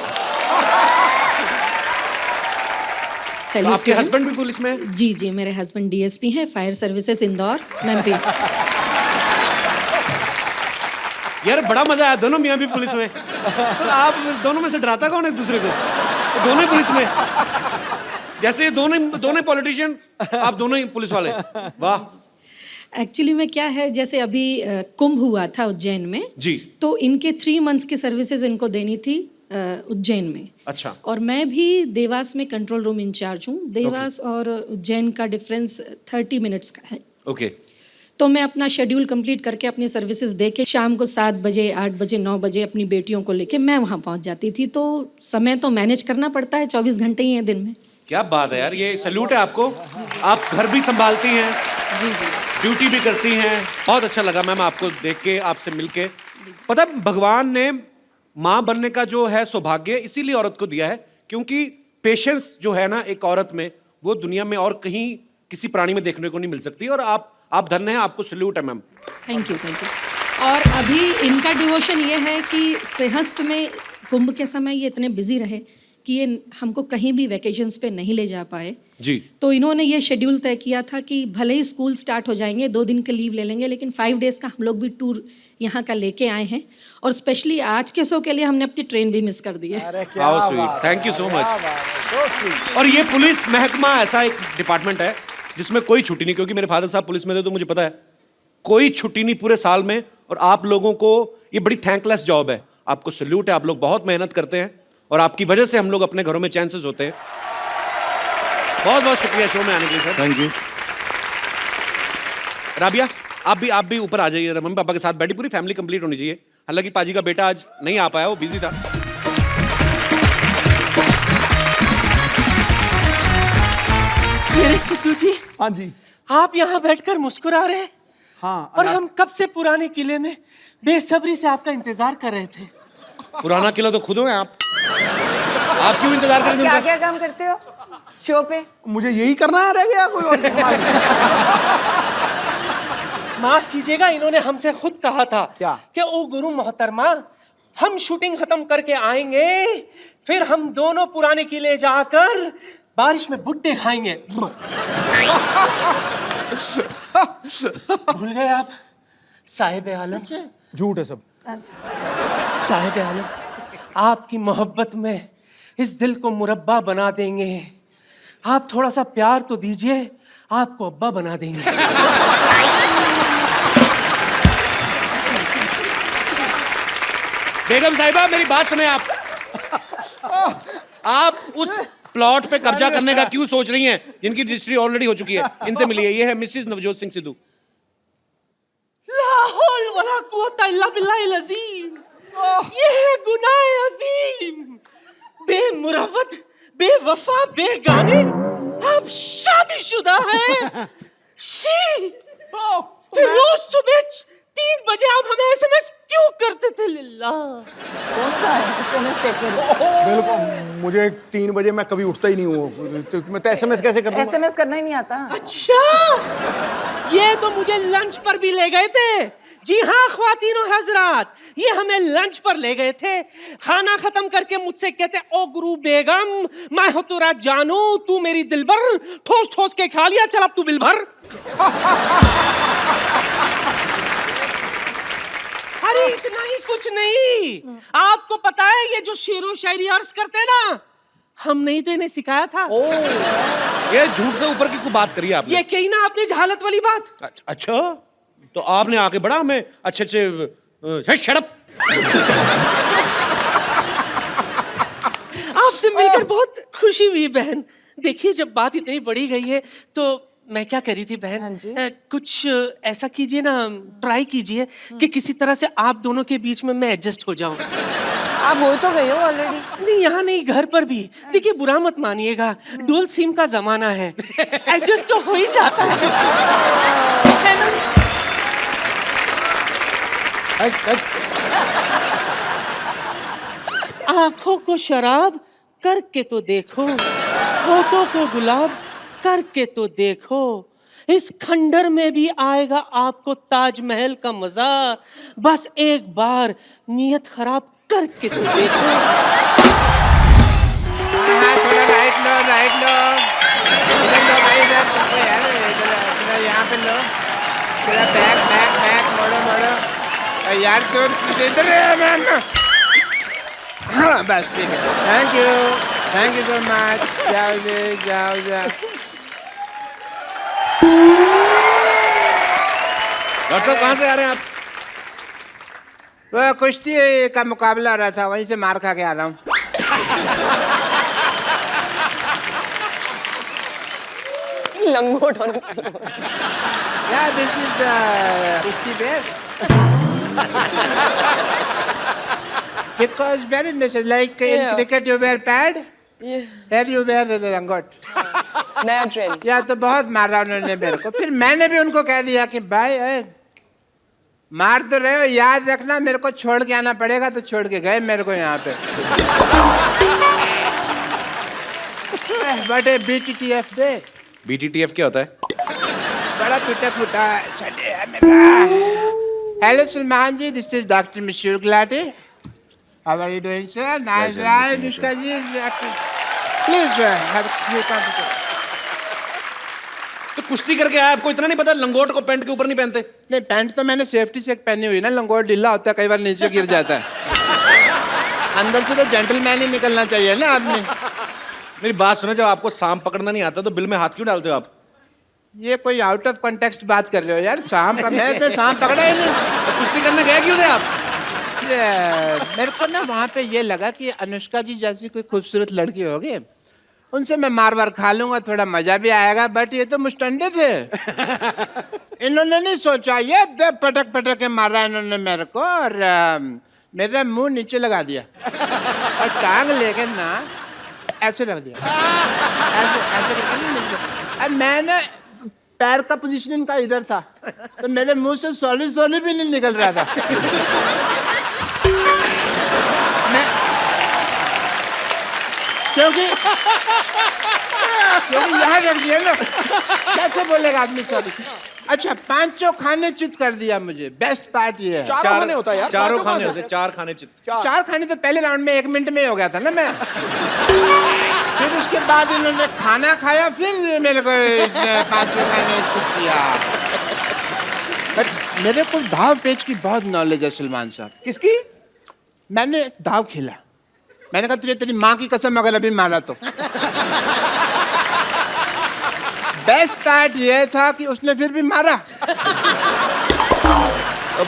तो आपके हस्बैंड भी पुलिस में है? जी जी, मेरे हस्बैंड डीएसपी हैं, फायर सर्विसेज इंदौर, एमपी। यार बड़ा मजा आया, दोनों मियाँ भी पुलिस में। तो आप दोनों में से डराता कौन है एक दूसरे को? तो दोनों ही पुलिस में, जैसे ये दोनों पॉलिटिशियन, आप दोनों ही पुलिस वाले। वाह। एक्चुअली में क्या है, जैसे अभी कुंभ हुआ था उज्जैन में जी, तो इनके 3 मंथ्स की सर्विसेज इनको देनी थी उज्जैन में। अच्छा। और मैं भी देवास में कंट्रोल रूम इंचार्ज हूँ। देवास और उज्जैन का डिफरेंस 30 मिनट्स का है। ओके। तो मैं अपना शेड्यूल कंप्लीट करके अपनी सर्विसेज दे के शाम को 7 बजे, 8 बजे, 9 बजे अपनी बेटियों को लेके मैं वहाँ पहुँच जाती थी। तो समय तो मैनेज करना पड़ता है, 24 घंटे ही हैं दिन में। क्या बात है यार, ये सैल्यूट है आपको। आप घर भी संभालती हैं, ड्यूटी भी करती हैं। बहुत अच्छा लगा मैम आपको देख के, आपसे मिलके। पता है, भगवान ने माँ बनने का जो है सौभाग्य इसीलिए औरत को दिया है, क्योंकि पेशेंस जो है ना एक औरत में, वो दुनिया में और कहीं किसी प्राणी में देखने को नहीं मिल सकती। और आप धन्य हैं, आपको सैल्यूट है ma'am. Thank you, thank you. और अभी इनका डिवोशन ये है कि सिंहस्थ में कुंभ के समय ये इतने बिजी रहे कि ये हमको कहीं भी वैकेशंस पे नहीं ले जा पाए जी। तो इन्होंने ये शेड्यूल तय किया था कि भले ही स्कूल स्टार्ट हो जाएंगे, 2 दिन का लीव ले लेंगे, लेकिन 5 डेज का हम लोग भी टूर यहाँ का लेके आए हैं। और स्पेशली आज के शो के लिए हमने अपनी ट्रेन भी मिस कर दी है। How sweet, thank you so much. और ये पुलिस महकमा ऐसा एक डिपार्टमेंट है जिसमें कोई छुट्टी नहीं, क्योंकि मेरे फादर साहब पुलिस में थे तो मुझे पता है कोई छुट्टी नहीं पूरे साल में। और आप लोगों को ये बड़ी थैंकलेस जॉब है, आपको सैल्यूट है। आप लोग बहुत मेहनत करते हैं और आपकी वजह से हम लोग अपने घरों में चैन से सोते हैं। बहुत बहुत शुक्रिया शो में आने के लिए सर। Thank you. राबिया, आप भी ऊपर आ जाइए, मम्मी पापा के साथ बैठी, पूरी फैमिली कंप्लीट होनी चाहिए। हालांकि पाजी का बेटा आज नहीं आ पाया, वो बिजी था। मेरे सिद्धू जी। हाँ जी। आप यहाँ बैठकर मुस्कुरा रहे हैं। हाँ। और हम कब से पुराने किले में बेसब्री से आपका इंतजार कर रहे थे। पुराना किला तो खुद हो आप क्यों इंतजार करेंगे? क्या क्या काम करते हो शो पे? मुझे यही करना है, रह गया कोई और? माफ कीजिएगा, इन्होंने हमसे खुद कहा था क्या? कि ओ गुरु मोहतरमा, हम शूटिंग खत्म करके आएंगे, फिर हम दोनों पुराने किले जाकर बारिश में भुट्टे खाएंगे। भूल गए आप साहिब आलम? झूठ है सब। साहिब आलम, आपकी मोहब्बत में इस दिल को मुरब्बा बना देंगे। आप थोड़ा सा प्यार तो दीजिए, आपको अब्बा बना देंगे। बेगम साहिबा मेरी बात सुने आप उस प्लॉट पे कब्जा करने का क्यों सोच रही हैं जिनकी रजिस्ट्री ऑलरेडी हो चुकी है? इनसे मिलिए, ये है मिसेस नवजोत सिंह सिद्धू। ला हौल वला कुव्वता इल्ला बिल्लाहिल अज़ीम। ये है गुनाह अज़ीम। बेमुरवत, बेवफा, बेगाने, आप शादीशुदा हैं। शी, फिर रोज सुबह 3 बजे आप हमें एसएमएस क्यों करते थे? लिल्ला कौन सा है SMS चेक करो। बिल्कुल, मुझे 3 बजे मैं कभी उठता ही नहीं हूँ, तो मैं तो SMS कैसे कर दूंगा? SMS करना ही नहीं आता। अच्छा, ये तो मुझे लंच पर भी ले गए थे। जी हाँ ख्वातीन और हजरात, ये हमें लंच पर ले गए थे। खाना खत्म करके मुझसे कहते, ओ गुरु बेगम, मैं हो तेरा जानू, तू मेरी दिलबर, ठोस ठोस के खा लिया, चल अब तू बिल भर। अरे इतना ही कुछ नहीं, आपको पता है ये जो शेरो शायरी अर्ज करते हैं ना, हमने ही तो इन्हें सिखाया था। ये झूठ से ऊपर की कोई बात करी आपने? ये कही ना आपने जहालत वाली बात। अच्छा, तो आपने आके बड़ा हमें अच्छे शट अप। आपसे मिलकर बहुत खुशी हुई बहन। देखिए जब बात इतनी बड़ी गई है तो मैं क्या करी थी बहन, कुछ ऐसा कीजिए ना, ट्राई कीजिए कि किसी तरह से आप दोनों के बीच में मैं एडजस्ट हो जाऊं। आप हो तो गए हो ऑलरेडी। नहीं, यहाँ नहीं, घर पर भी। देखिए बुरा मत मानिएगा, डुअल सिम का जमाना है, एडजस्ट तो हो ही जाता है ना? आंखों को शराब करके तो देखो, होठों को गुलाब करके तो देखो, इस खंडर में भी आएगा आपको ताजमहल का मजा, बस एक बार नीयत खराब करके तो देखो। हाँ, थोड़ा राइट लो, राइट लो, इधर लो भाई, इधर यार, इधर यहाँ पे लो, थोड़ा बैक बैक बैक, मोड़ो मोड़ो यार, तो इधर मैम। हाँ बस ठीक है, थैंक यू सो मच। जाओ जी, जाओ जाओ। डॉक्टर साहब कहाँ से आ रहे हैं आप? वो कुश्ती का मुकाबला हो रहा था, वहीं से मार खा के आ रहा हूँ। लंगोट होने Yeah, this is the kushti bear. Because very necessary, like in cricket you wear pad, here you wear the langot. नया ट्रेंड। या तो बहुत मारा उन्होंने मेरे को, फिर मैंने भी उनको कह दिया कि भाई मार तो रहे हो, याद रखना मेरे को छोड़ के आना पड़ेगा, तो छोड़ के गए मेरे को यहाँ पे। But BTTF they. BTTF क्या होता है? बड़ा टूटा फूटा छठे है मेरा। Hello Salman ji, this is doctor Mashoor Gulati. How are you doing sir? Nice right Anushka ji, please have you confidence. तो कुश्ती करके आया, आपको इतना नहीं पता लंगोट को पैंट के ऊपर नहीं पहनते? नहीं, पैंट तो मैंने सेफ्टी से पहनी हुई ना, लंगोट ढीला होता है, कई बार नीचे गिर जाता है। अंदर से तो जेंटलमैन ही निकलना चाहिए ना आदमी। मेरी बात सुनो, जब आपको सांप पकड़ना नहीं आता तो बिल में हाथ क्यों डालते हो आप? ये कोई आउट ऑफ कॉन्टेक्स्ट बात कर रहे हो यार, सांप का मैं तो सांप पकड़ा ही नहीं। तो कुश्ती करने गए क्यों थे आप? मेरे को ना वहाँ पे ये लगा कि अनुष्का जी जैसी कोई खूबसूरत लड़की होगी, उनसे मैं मार वार खा लूंगा, थोड़ा मजा भी आएगा, बट ये तो मुस्टंडे थे। इन्होंने नहीं सोचा, ये पटक पटक के मारा इन्होंने मेरे को, और मेरा मुंह नीचे लगा दिया और टांग लेके ना ऐसे रख दिया, ऐसे ऐसे करके। अब मैंने पैर का पोजीशन इनका इधर था, तो मेरे मुंह से सॉलिड सॉलिड भी नहीं निकल रहा था। मैं क्योंकि यहाँ रख दिया ना, कैसे बोलेगा आदमी सॉरी। अच्छा, 5 खाने चित कर दिया मुझे, बेस्ट पार्ट ये है। 4 खाने होता है यार, 4 खाने होते, 4 खाने चित। 4 खाने तो पहले राउंड में 1 मिनट में हो गया था ना मैं। फिर उसके बाद इन्होंने खाना खाया, फिर मेरे को 5 खाने चित किया। बट मेरे को दाव पेच की बहुत नॉलेज है सलमान साहब। किसकी? मैंने दाव खेला, मैंने कहा तुझे तेरी माँ की कसम अगर अभी मारा तो। बेस्ट पार्ट ये था कि उसने फिर भी मारा।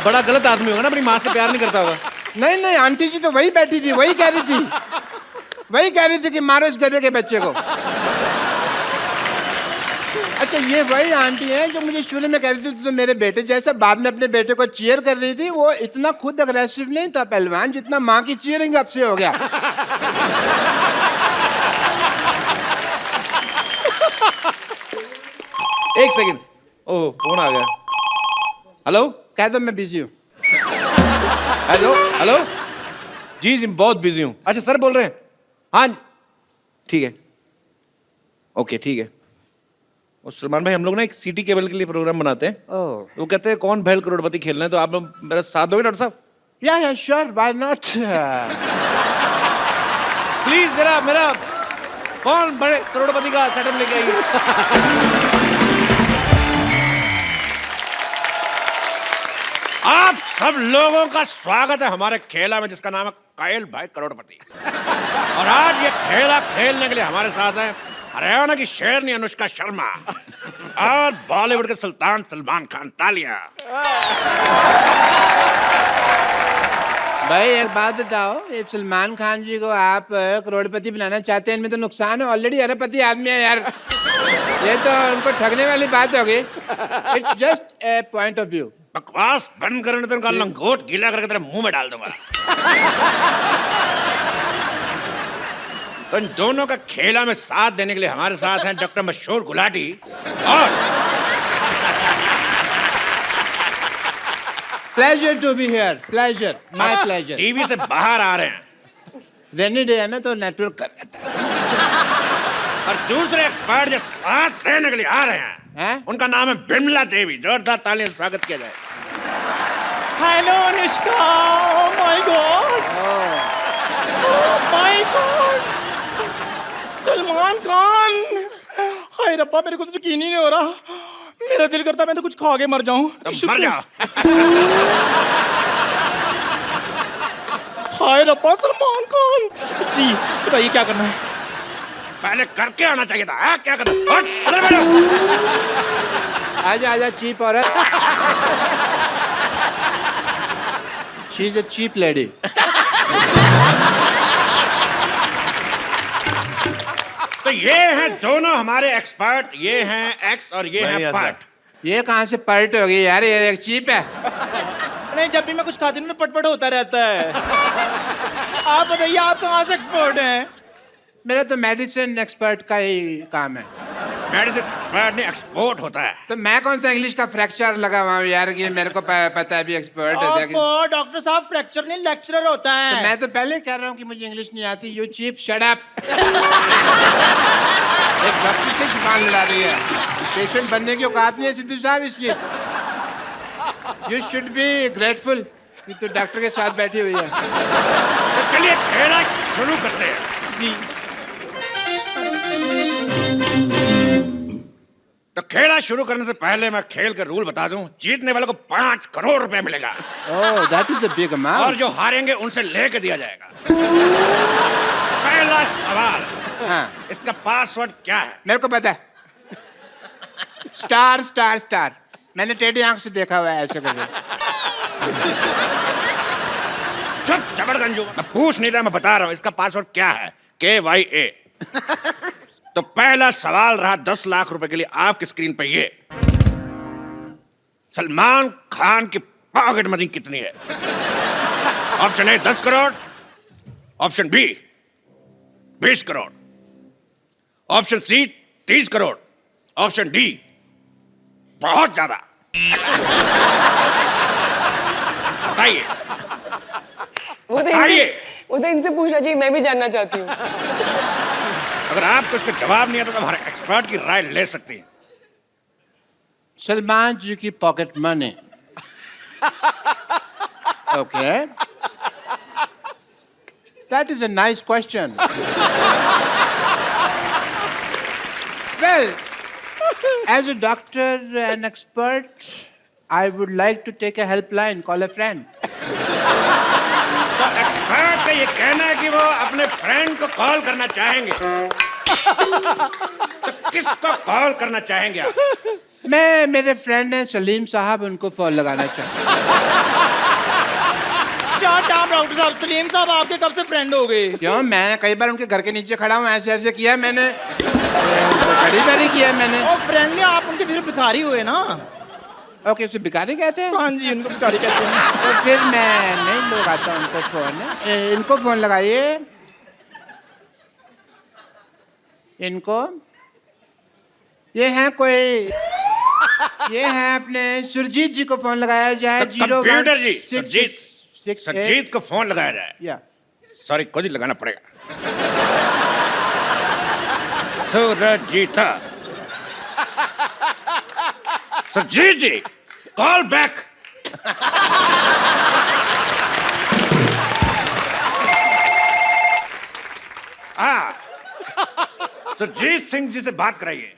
बड़ा गलत आदमी होगा ना, अपनी माँ से प्यार नहीं करता होगा। नहीं नहीं, आंटी जी तो वही बैठी थी, वही कह रही थी कि मारो इस गधे के बच्चे को। अच्छा, ये वही आंटी है जो मुझे शुरू में कह रही थी तो मेरे बेटे जैसा, बाद में अपने बेटे को चीयर कर रही थी। वो इतना खुद अग्रेसिव नहीं था पहलवान, जितना माँ की चीयरिंग अब से हो गया। एक सेकंड, ओह फोन आ गया। हेलो, कह दो मैं बिजी हूँ। हेलो हेलो, जी जी बहुत बिजी हूँ। अच्छा सर बोल रहे हैं? हाँ ठीक है, ओके ठीक है। और सलमान भाई, हम लोग ना एक सिटी केबल के लिए प्रोग्राम बनाते हैं। वो कहते हैं कौन भैल करोड़पति खेलना है, तो आप लोग मेरा साथ दोगे डॉक्टर साहब? या श्योर, व्हाई नॉट। प्लीज मेरा कौन बड़े करोड़पति का सेटअप लेके आइए। आप सब लोगों का स्वागत है हमारे खेला में, जिसका नाम है कायल भाई करोड़पति। और आज ये खेला खेलने के लिए हमारे साथ है हरियाणा की शेरनी अनुष्का शर्मा और बॉलीवुड के सुल्तान सलमान खान। तालियां। भाई एक बात बताओ, ये सलमान खान जी को आप करोड़पति बनाना चाहते हैं, इनमें तो नुकसान है, ऑलरेडी अरबपति आदमी है यार। ये तो उनको ठगने वाली बात होगी। It's just a point of view. बकवास बंद करने तो उनका लंगोट गीला करके तेरे मुंह में डाल दूंगा। तो इन दोनों का खेला में साथ देने के लिए हमारे साथ हैं डॉक्टर मशहूर गुलाटी और pleasure to be here, pleasure, my pleasure. TV से बाहर आ रहे हैं, रेनी डे है ना तो नेटवर्क कर लेता है। और दूसरे एक्सपर्ट जो साथ देने के लिए आ रहे हैं, उनका नाम है बिमला देवी। जोरदार तालियों से स्वागत किया जाए। Hello Anushka, oh my God, oh my God, Salman Khan. हाय रब्बा, मेरे को तो यकीन ही नहीं हो रहा। मेरा दिल करता मैं तो कुछ खा के मर जाऊं। मर जाओ। हाय रब्बा, सलमान खान जी बताइए क्या करना है? पहले करके आना चाहिए था। क्या करना? अरे बैठो। आजा आजा चीप औरत। She is a cheap lady. तो ये हैं दोनों हमारे एक्सपर्ट, ये हैं एक्स और ये हैं पार्ट। ये कहाँ से पर्ट हो गई यार, ये एक चीप है। नहीं, जब भी मैं कुछ खाती हूँ ना पटपट होता रहता है। आप बताइए, आप कहाँ से एक्सपर्ट हैं? मेरा तो मेडिसिन एक्सपर्ट का ही काम है। मेडिसिन एक्सपर्ट नहीं, एक्सपोर्ट होता है। तो मैं कौन सा इंग्लिश का फ्रैक्चर लगा हुआ हूँ यार कि मेरे को पता है भी एक्सपर्ट है। डॉक्टर साहब, फ्रैक्चर नहीं लेक्चरर होता है। तो मैं तो पहले कह रहा हूँ कि मुझे इंग्लिश नहीं आती। You cheap, shut up. एक डॉक्टर से जुबान लड़ा रही है। पेशेंट बनने की औकात नहीं है सिद्धू साहब, इसलिए यू शुड बी ग्रेटफुल कि तू डॉक्टर के साथ बैठी हुई है। तो चलिए खेला शुरू करते हैं। जी। तो खेला शुरू करने से पहले मैं खेल के रूल बता दूं। जीतने वाले को 5 करोड़ रुपए मिलेगा। Oh, that is a big amount. और जो हारेंगे उनसे लेके दिया जाएगा। पहला सवाल, हाँ, इसका पासवर्ड क्या है? मेरे को पता है। Star star star. मैंने टेढ़ी आंख से देखा हुआ है ऐसे करके। चुप जबरगंजू, मैं पूछ नहीं रहा, मैं बता रहा हूँ इसका पासवर्ड क्या है। KYA। तो पहला सवाल रहा 10 लाख रुपए के लिए आपकी स्क्रीन पे ये। सलमान खान की पॉकेट मनी कितनी है? Option A 10 crore, option B 20 crore, option C 30 crore, option D बहुत ज्यादा। बताइए। वो तो इनसे पूछना चाहिए, मैं भी जानना चाहती हूँ। अगर आपको इसका जवाब नहीं आता तो हमारे एक्सपर्ट की राय ले सकती हैं। सलमान जी की pocket money. Okay, that is a nice question. Well, as a doctor and expert, I would like to take a helpline, call a friend. तो एक्सपर्ट का ये कहना है कि वो अपने फ्रेंड को कॉल करना चाहेंगे। तो किसको कॉल करना चाहेंगे आप? मैं, मेरे फ्रेंड हैं सलीम साहब, उनको फोन लगाना चाहूँ। क्या टाइम डॉक्टर साहब, सलीम साहब आपके कब से फ्रेंड हो गए? क्यों, मैं कई बार उनके घर के नीचे खड़ा हूँ, ऐसे ऐसे किया मैंने, बड़ी बारी किया मैंने। और फ्रेंडली आप उनके फिर भिखारी हुए ना? ओके, उसे भिखारी कहते हैं? हाँ जी, उनको भिखारी कहते हैं। तो फिर मैं नहीं लगाता उनको फोन। इनको फोन लगाइए, इनको। ये हैं कोई, ये हैं अपने सुरजीत जी को फोन लगाया जाए। कंप्यूटर जी, सरजीत को फोन लगाया जाए। या सॉरी, खुद ही लगाना पड़ेगा। सुरजीता, सरजीत जी, कॉल बैक। सुरजीत सिंह जी से बात कराइए।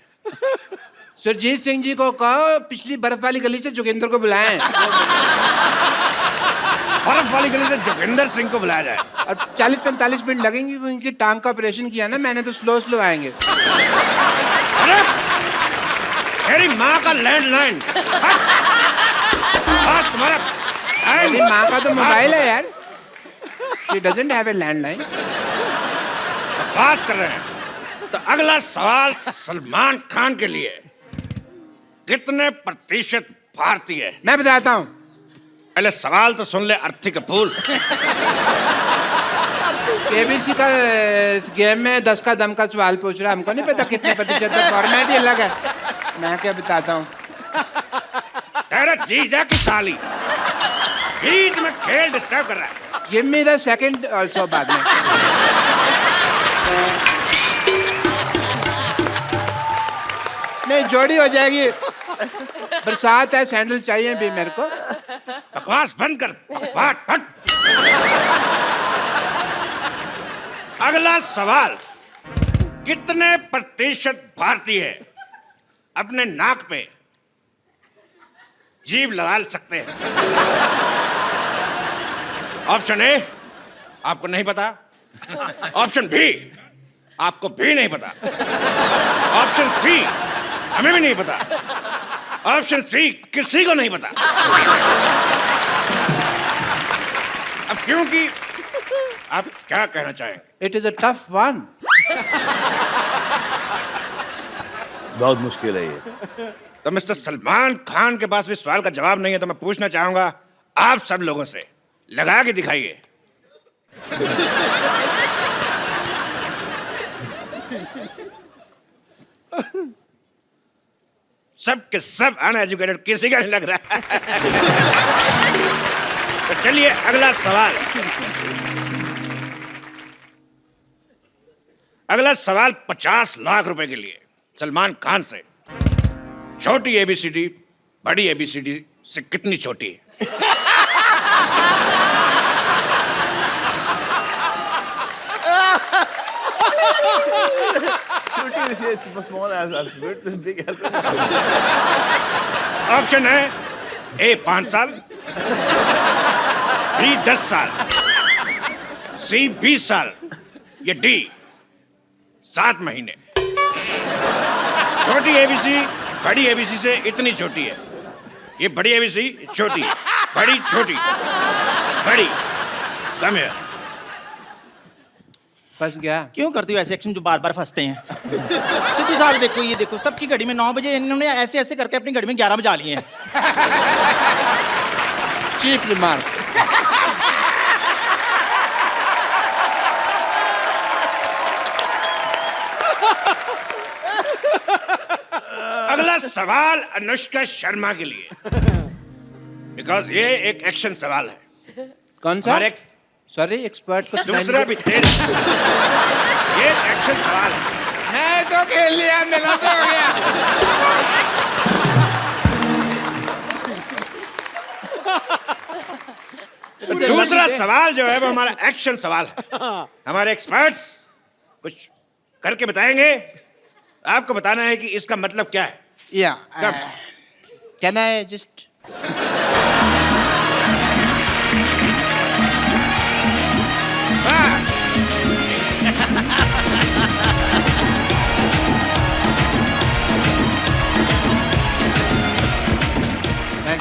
सुरजीत सिंह जी को कहो पिछली बर्फ वाली गली से जोगिंदर को बुलाएं। बर्फ वाली गली से जोगिंदर सिंह को बुलाया जाए। और 40-45 मिनट लगेंगे, उनकी टांग का ऑपरेशन किया ना मैंने, तो स्लो स्लो आएंगे। अरे मेरी माँ का लैंडलाइन, तुम्हारा मेरी माँ का तो मोबाइल है यार। She doesn't have a landline. बात कर रहे हैं। तो अगला सवाल सलमान खान के लिए, कितने प्रतिशत भारतीय है? मैं बताता हूँ। पहले सवाल तो सुन ले अर्थी कपूर। केबीसी का गेम में 10 का दम का सवाल पूछ रहा है, हमको नहीं पता कितने प्रतिशत है, फॉर्मेट ही अलग है। मैं क्या बताता हूँ। तेरा जीजा की साली बीच में खेल डिस्टर्ब कर रहा है। Give me the second also बाद में। नहीं, जोड़ी हो जाएगी। बरसात है, सैंडल चाहिए भी मेरे को। बकवास बंद कर, बात हट। अगला सवाल, कितने प्रतिशत भारतीय अपने नाक पे जीभ लगा सकते हैं? ऑप्शन ए, आपको नहीं पता। ऑप्शन बी, आपको भी नहीं पता। ऑप्शन सी, हमें भी नहीं पता। ऑप्शन सी, किसी को नहीं पता। अब क्योंकि आप क्या कहना चाहेंगे? It is a tough one. बहुत मुश्किल है ये। तो मिस्टर सलमान खान के पास भी सवाल का जवाब नहीं है, तो मैं पूछना चाहूंगा आप सब लोगों से, लगा के दिखाइए। सब के सब अनएजुकेटेड, किसी का नहीं लग रहा है। तो चलिए अगला सवाल। अगला सवाल 50 लाख रुपए के लिए सलमान खान से। छोटी एबीसीडी बड़ी एबीसीडी से कितनी छोटी है? ऑप्शन है ए 5 साल, बी 10 साल, सी 20 साल, या डी 7 महीने। छोटी एबीसी बड़ी एबीसी से इतनी छोटी है। ये बड़ी एबीसी छोटी, बड़ी छोटी, बड़ी कम है। फंस गया। क्यों करती हो ऐसे एक्शन जो बार बार फंसते हैं? सिद्धू साहब देखो, ये देखो, सबकी घड़ी में 9 बजे, इन्होंने ऐसे ऐसे करके अपनी घड़ी में 11 बजा लिए हैं। Cheap remark. अगला सवाल अनुष्का शर्मा के लिए, बिकॉज ये एक एक्शन सवाल है। कौन सा? सॉरी, एक्सपर्ट को दूसरा भी तेज। ये एक्शन सवाल है। मैं तो खेल लिया, मेरा तो हो गया। दूसरा सवाल जो है वो हमारा एक्शन सवाल है। हमारे एक्सपर्ट्स कुछ करके बताएंगे, आपको बताना है कि इसका मतलब क्या है। या कैन आई जस्ट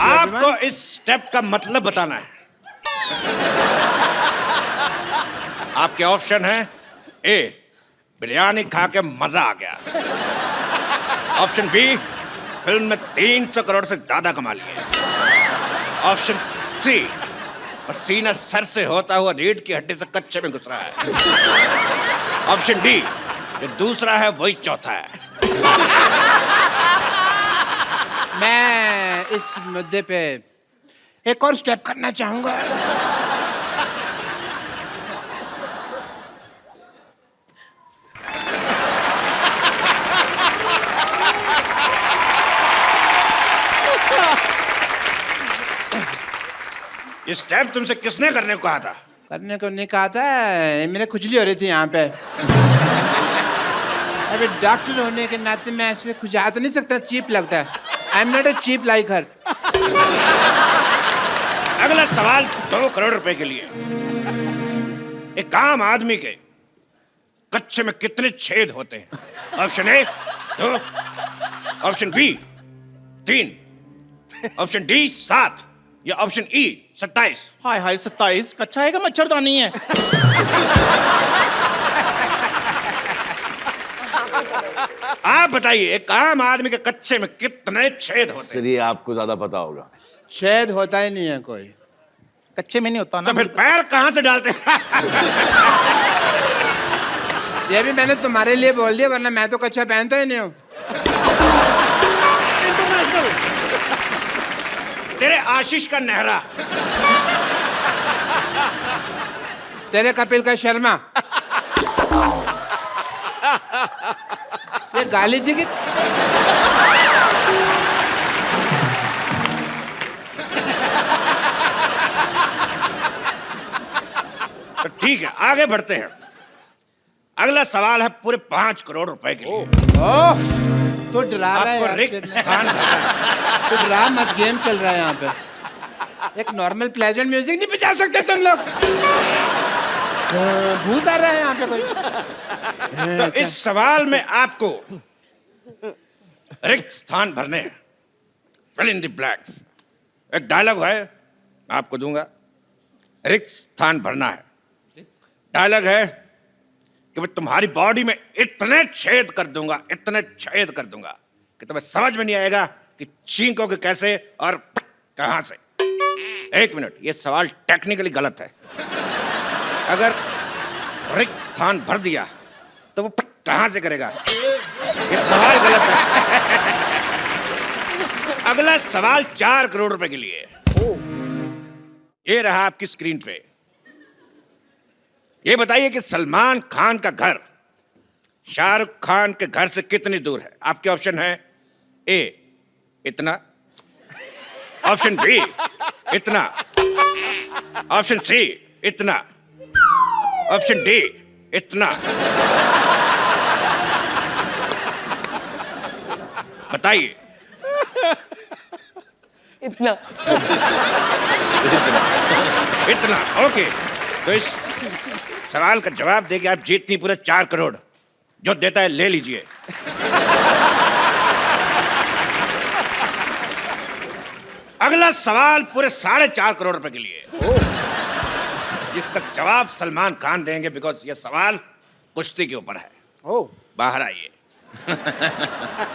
आपको इस स्टेप का मतलब बताना है। आपके ऑप्शन है ए, बिरयानी खा के मजा आ गया। ऑप्शन बी, फिल्म में 300 करोड़ से ज्यादा कमा लिए। ऑप्शन सी, पसीना सर से होता हुआ रीढ़ की हड्डी से कच्चे में घुस रहा है। ऑप्शन डी, जो दूसरा है वही चौथा है। मैं इस मुद्दे पे एक और स्टेप करना चाहूंगा। ये स्टेप तुमसे किसने करने को कहा था? करने को नहीं कहा था, मेरे खुजली हो रही थी यहाँ पे। अभी डॉक्टर होने के नाते मैं ऐसे खुजा तो नहीं सकता, चीप लगता है। I am not a cheap like her. अगला सवाल 2 करोड़ रुपए के लिए। एक आम आदमी के कच्चे में कितने छेद होते हैं? Option A 2, option B 3, option D 7 या ऑप्शन ई 27। हाय हाय 27, कच्चा है कि मच्छरदानी है? आप बताइए, एक आम आदमी के कच्चे में कितने छेद होते हैं? सर ये आपको ज्यादा पता होगा। छेद होता ही नहीं है कोई। कच्चे में नहीं होता ना। तो फिर पैर कहां से डालते हैं? ये भी मैंने तुम्हारे लिए बोल दिया, वरना मैं तो कच्चा पहनता ही नहीं हूँ। तेरे आशीष का नेहरा, तेरे कपिल का शर्मा। ये गाली थी कि तो ठीक है, आगे बढ़ते हैं। अगला सवाल है पूरे 5 करोड़ रुपए के लिए। ओह, तो डरा रहा है आपको यार, रिक्त स्थान तो डरा मत, गेम चल रहा है यहाँ पे। एक नॉर्मल प्लेजेंट म्यूजिक नहीं बजा सकते तुम लोग? भूत आ रहा है यहाँ पे कोई। तो इस सवाल में आपको रिक्त स्थान भरने हैं। Fill in the blanks. एक डायलॉग है, मैं आपको दूंगा, रिक्त स्थान भरना है। डायलॉग है कि मैं तुम्हारी बॉडी में इतने छेद कर दूंगा, इतने छेद कर दूंगा कि तुम्हें समझ में नहीं आएगा कि छींकोगे कैसे और कहां से। 1 मिनट, ये सवाल टेक्निकली गलत है। अगर रिक्त स्थान भर दिया तो वो कहां से करेगा? ये सवाल गलत है। अगला सवाल 4 करोड़ रुपए के लिए। ये रहा आपकी स्क्रीन पे। ये बताइए कि सलमान खान का घर शाहरुख खान के घर से कितनी दूर है? आपके ऑप्शन है ए इतना, ऑप्शन बी इतना, ऑप्शन सी इतना, ऑप्शन डी इतना। बताइए। इतना। इतना, ओके। तो इस सवाल का जवाब देके आप जीतनी पूरे 4 करोड़। जो देता है ले लीजिए। अगला सवाल पूरे 4.5 करोड़ रुपए के लिए, जिसका जवाब सलमान खान देंगे, बिकॉज ये सवाल कुश्ती के ऊपर है। बाहर आइए।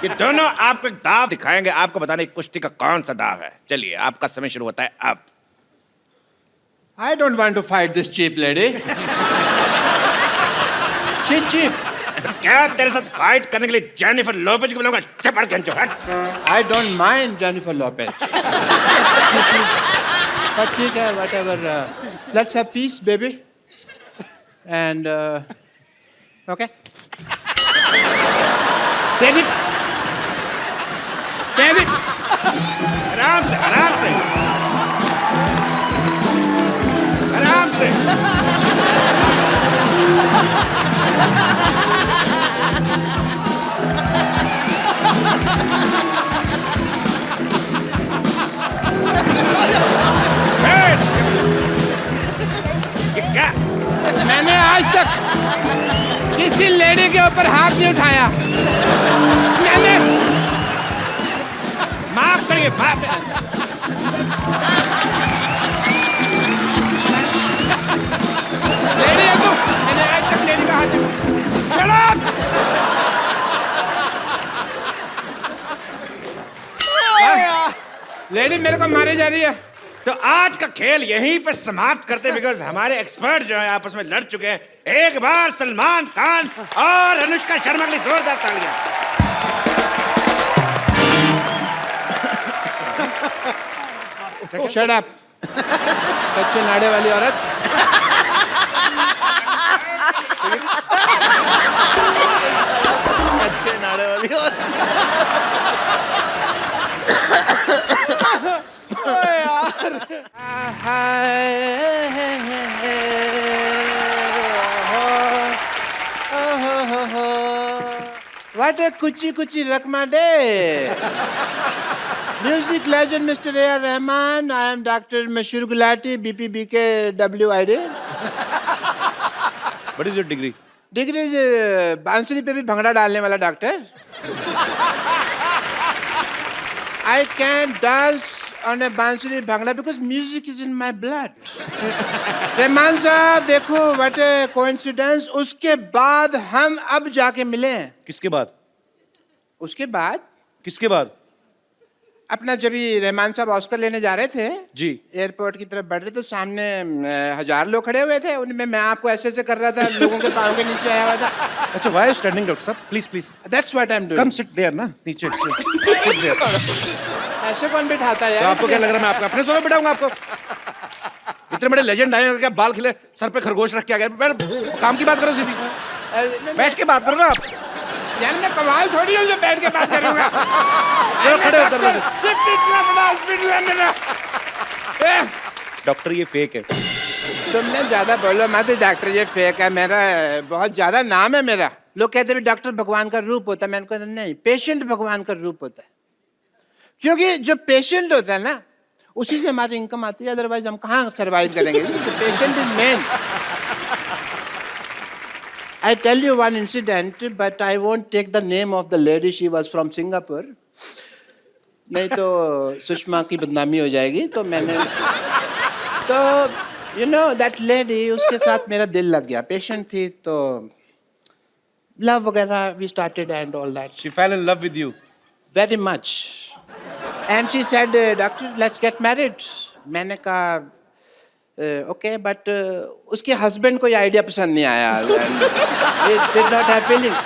ये दोनों आपको एक दाव दिखाएंगे, आपको बताने कुश्ती का कौन सा दाव है। चलिए, आपका समय शुरू होता है अब। I don't want to fight this cheap lady. She's cheap. क्या तेरे साथ फाइट करने के लिए जेनिफर लोपेज को बुलाऊंगा? चपड़ के हट। I don't mind Jennifer Lopez. But ठीक है, whatever. Let's have peace, baby. And okay. Take it. Take it. आराम से, आराम से, आराम से। ये क्या? मैंने आज तक किसी लेडी के ऊपर हाथ नहीं उठाया। मैंने माफ करिए, माफ। लेडी को मेरे को मारे जा रही है। तो आज का खेल यहीं पे समाप्त करते, बिकॉज हमारे एक्सपर्ट जो है आपस में लड़ चुके हैं। एक बार सलमान खान और अनुष्का शर्मा के लिए जोरदार तालियां। शट अप, कच्चे नाड़े वाली औरत। अच्छे नाड़े वाली और What a kuchi kuchi rakma day. Music legend Mr. A.R. Rahman. I am Dr. Mashur Gulati, BPBK WID. What is your degree? Degree बांसुरी पे भी भंगड़ा डालने वाला doctor. I can dance on a बांसुरी bhangra because music is in my blood. Rahman साहब देखो what a coincidence। उसके बाद हम अब जाके मिले। किसके बाद? उसके बाद? किसके बाद? अपना जब भी रहमान साहब ऑस्कर लेने जा रहे थे जी, एयरपोर्ट की तरफ बढ़ रहे तो सामने 1000 लोग खड़े हुए थे, उनमें मैं आपको ऐसे ऐसे कर रहा था, लोगों के पाँव के नीचे आया हुआ था। अच्छा, why are you standing, doctor साहब? Please please. That's what I'm doing. Come sit there ना, नीचे sit there। ऐसे कौन बिठाता है यार? तो आपको क्या लग रहा है मैं आपको अपने सोफे बिठाऊंगा आपको? इतने बड़े लेजेंड आए हैं, क्या बाल खिले, सर पे खरगोश रख के आ गए। काम की बात करो सीधी, बैठ के बात करो ना आप। यार मैं कमाल थोड़ी हूँ जो बैठ के बात करूंगा। खड़े होकर इतना बड़ा हॉस्पिटल है मेरा। डॉक्टर ये फेक है। तुमने ज्यादा बोलो मत डॉक्टर, ये फेक है। मेरा बहुत ज्यादा नाम है मेरा। लोग कहते हैं डॉक्टर भगवान का रूप होता है, मैंने कहा नहीं, पेशेंट भगवान का रूप होता है। क्योंकि जो पेशेंट होता है ना उसी से हमारी इनकम आती है, अदरवाइज हम कहाँ सर्वाइव करेंगे। Patient is main. I tell you one incident, but I won't take the name of the lady. She was from Singapore. नहीं तो सुषमा की बदनामी हो जाएगी। तो मैंने तो you know that lady, उसके साथ मेरा दिल लग गया। पेशेंट थी तो love वगैरह we started and all that. She fell in love with you. Very much. And she said, doctor, let's get married. मैंने कहा ओके, बट उसके हस्बैंड को ये आइडिया पसंद नहीं आया। It did not have feelings.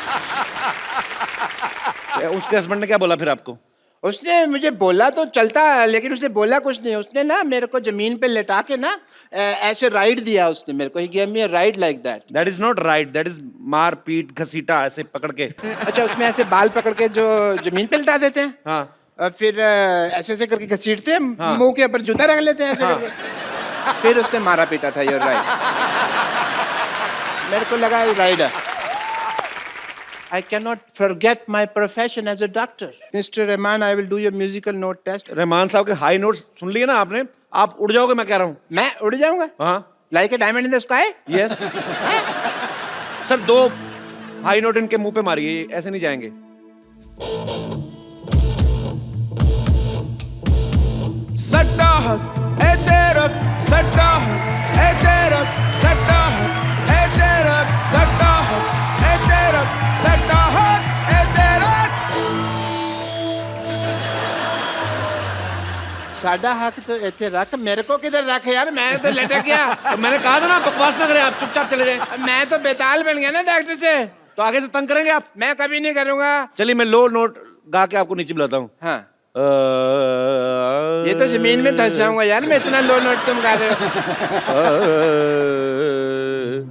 उसके हस्बैंड ने क्या बोला फिर आपको? उसने मुझे बोला तो चलता, लेकिन उसने बोला कुछ नहीं। उसने ना मेरे को जमीन पे लेटा के ना ऐसे राइड दिया उसने मेरे को। He gave me a ride like that. That is not right. That is मार पीट घसीटा ऐसे पकड़ के। अच्छा, उसमें ऐसे बाल पकड़ के जो जमीन पे लेटा देते हैं, हाँ, फिर ऐसे ऐसे करके घसीटते हैं, मुंह के ऊपर जूता रख लेते हैं ऐसे करके। फिर उसने मारा पीटा था। Your right. मेरे को लगा rider. I cannot forget my profession as a doctor. Mr. Rahman, I will do your musical note test. Rahman साहब के हाई नोट्स सुन लिए ना आपने? आप उड़ जाओगे, मैं कह रहा हूँ। मैं उड़ जाऊंगा? हाँ। Like a diamond in the sky? Yes. Sir 2 high note इनके मुंह पे मारिए, ऐसे नहीं जाएंगे। सट्टा हक ए तेरक, सट्टा हक ए तेरक, सट्टा हक ए तेरक, सट्टा हक ए तेरक, सट्टा हक ए तेरक। साडा हक तो ऐसे रख, मेरे को किधर रख यार, मैं तो लटक गया। तो मैंने कहा था ना बकवास ना करें, आप चुपचाप चले जाएं। मैं तो बेताल बन गया ना डॉक्टर से। तो आगे से तंग करेंगे आप? मैं कभी नहीं करूंगा। चलिए मैं लो नोट गा के आपको नीचे बुलाता हूँ। हाँ, ये तो जमीन में धंस जाऊंगा यार, मैं इतना लो नोट तुम गा रहे हो।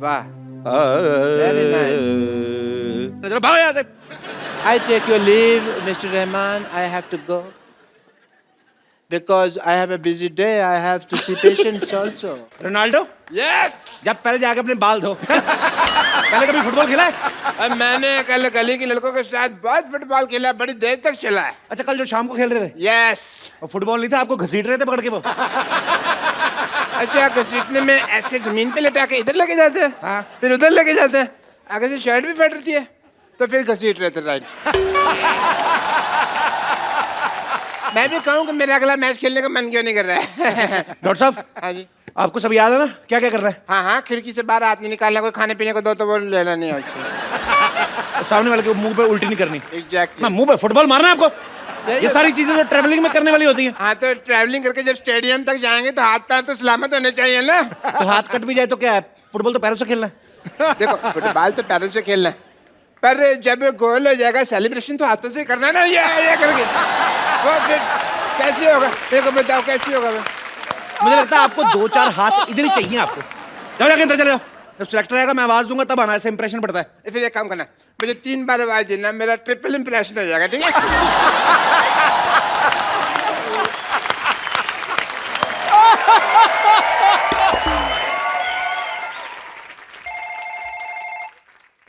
वाह, वेरी नाइस। चलो भागो यहाँ से। I take your leave, Mr. Rahman. I have to go because I have a busy day. I have to see patients also. Ronaldo? Yes. जब पहले जाके अपने बाल धो। पहले कभी फुटबॉल खेला है? मैंने कल गली के लड़कों के साथ बहुत फुटबॉल खेला, बड़ी देर तक चला है। अच्छा, कल जो शाम को खेल रहे थे? Yes. और फुटबॉल नहीं था, आपको घसीट रहे थे पकड़ के वो। अच्छा, घसीटने में ऐसे जमीन पे लेटा के इधर लेके जाते हैं, हाँ, फिर उधर लेके जाते हैं, आगे से शर्ट भी फट रही है तो फिर घसीट रहे थे। राइट। मैं भी कहूँ कि मेरा अगला मैच खेलने का मन क्यों नहीं कर रहा है। डॉक्टर साहब। हाँ जी। आपको सब याद है ना क्या क्या कर रहा है? हाँ हाँ, खिड़की से बाहर हाथ नहीं निकालना, कोई खाने पीने को दो तो वो लेना नहीं है उससे। सामने वाले के मुंह पे उल्टी नहीं करनी। एग्जैक्टली। मैं मुंह पे फुटबॉल मारना है आपको? ये सारी चीजें तो ट्रेवलिंग में करने वाली होती हैं। हाँ तो ट्रैवलिंग करके जब स्टेडियम तक जाएंगे तो हाथ पैर तो सलामत होने चाहिए ना। तो हाथ कट भी जाए तो क्या है, फुटबॉल तो पैरों से खेलना है। देखो फुटबॉल तो पैरों से खेलना है, पर जब गोल हो जाएगा सेलिब्रेशन तो हाथों से करना ना, ये करके वो फिर कैसे होगा? मेरे को बताओ कैसे होगा? मुझे लगता है आपको 2-4 हाथ इधर ही चाहिए आपको। जाओ जाके अंदर चले जाओ, जब सिलेक्टर आएगा मैं आवाज दूंगा तब आना, ऐसे इंप्रेशन पड़ता है। फिर एक काम करना, मुझे 3 बार आवाज देना, मेरा ट्रिपल इंप्रेशन हो जाएगा, ठीक है?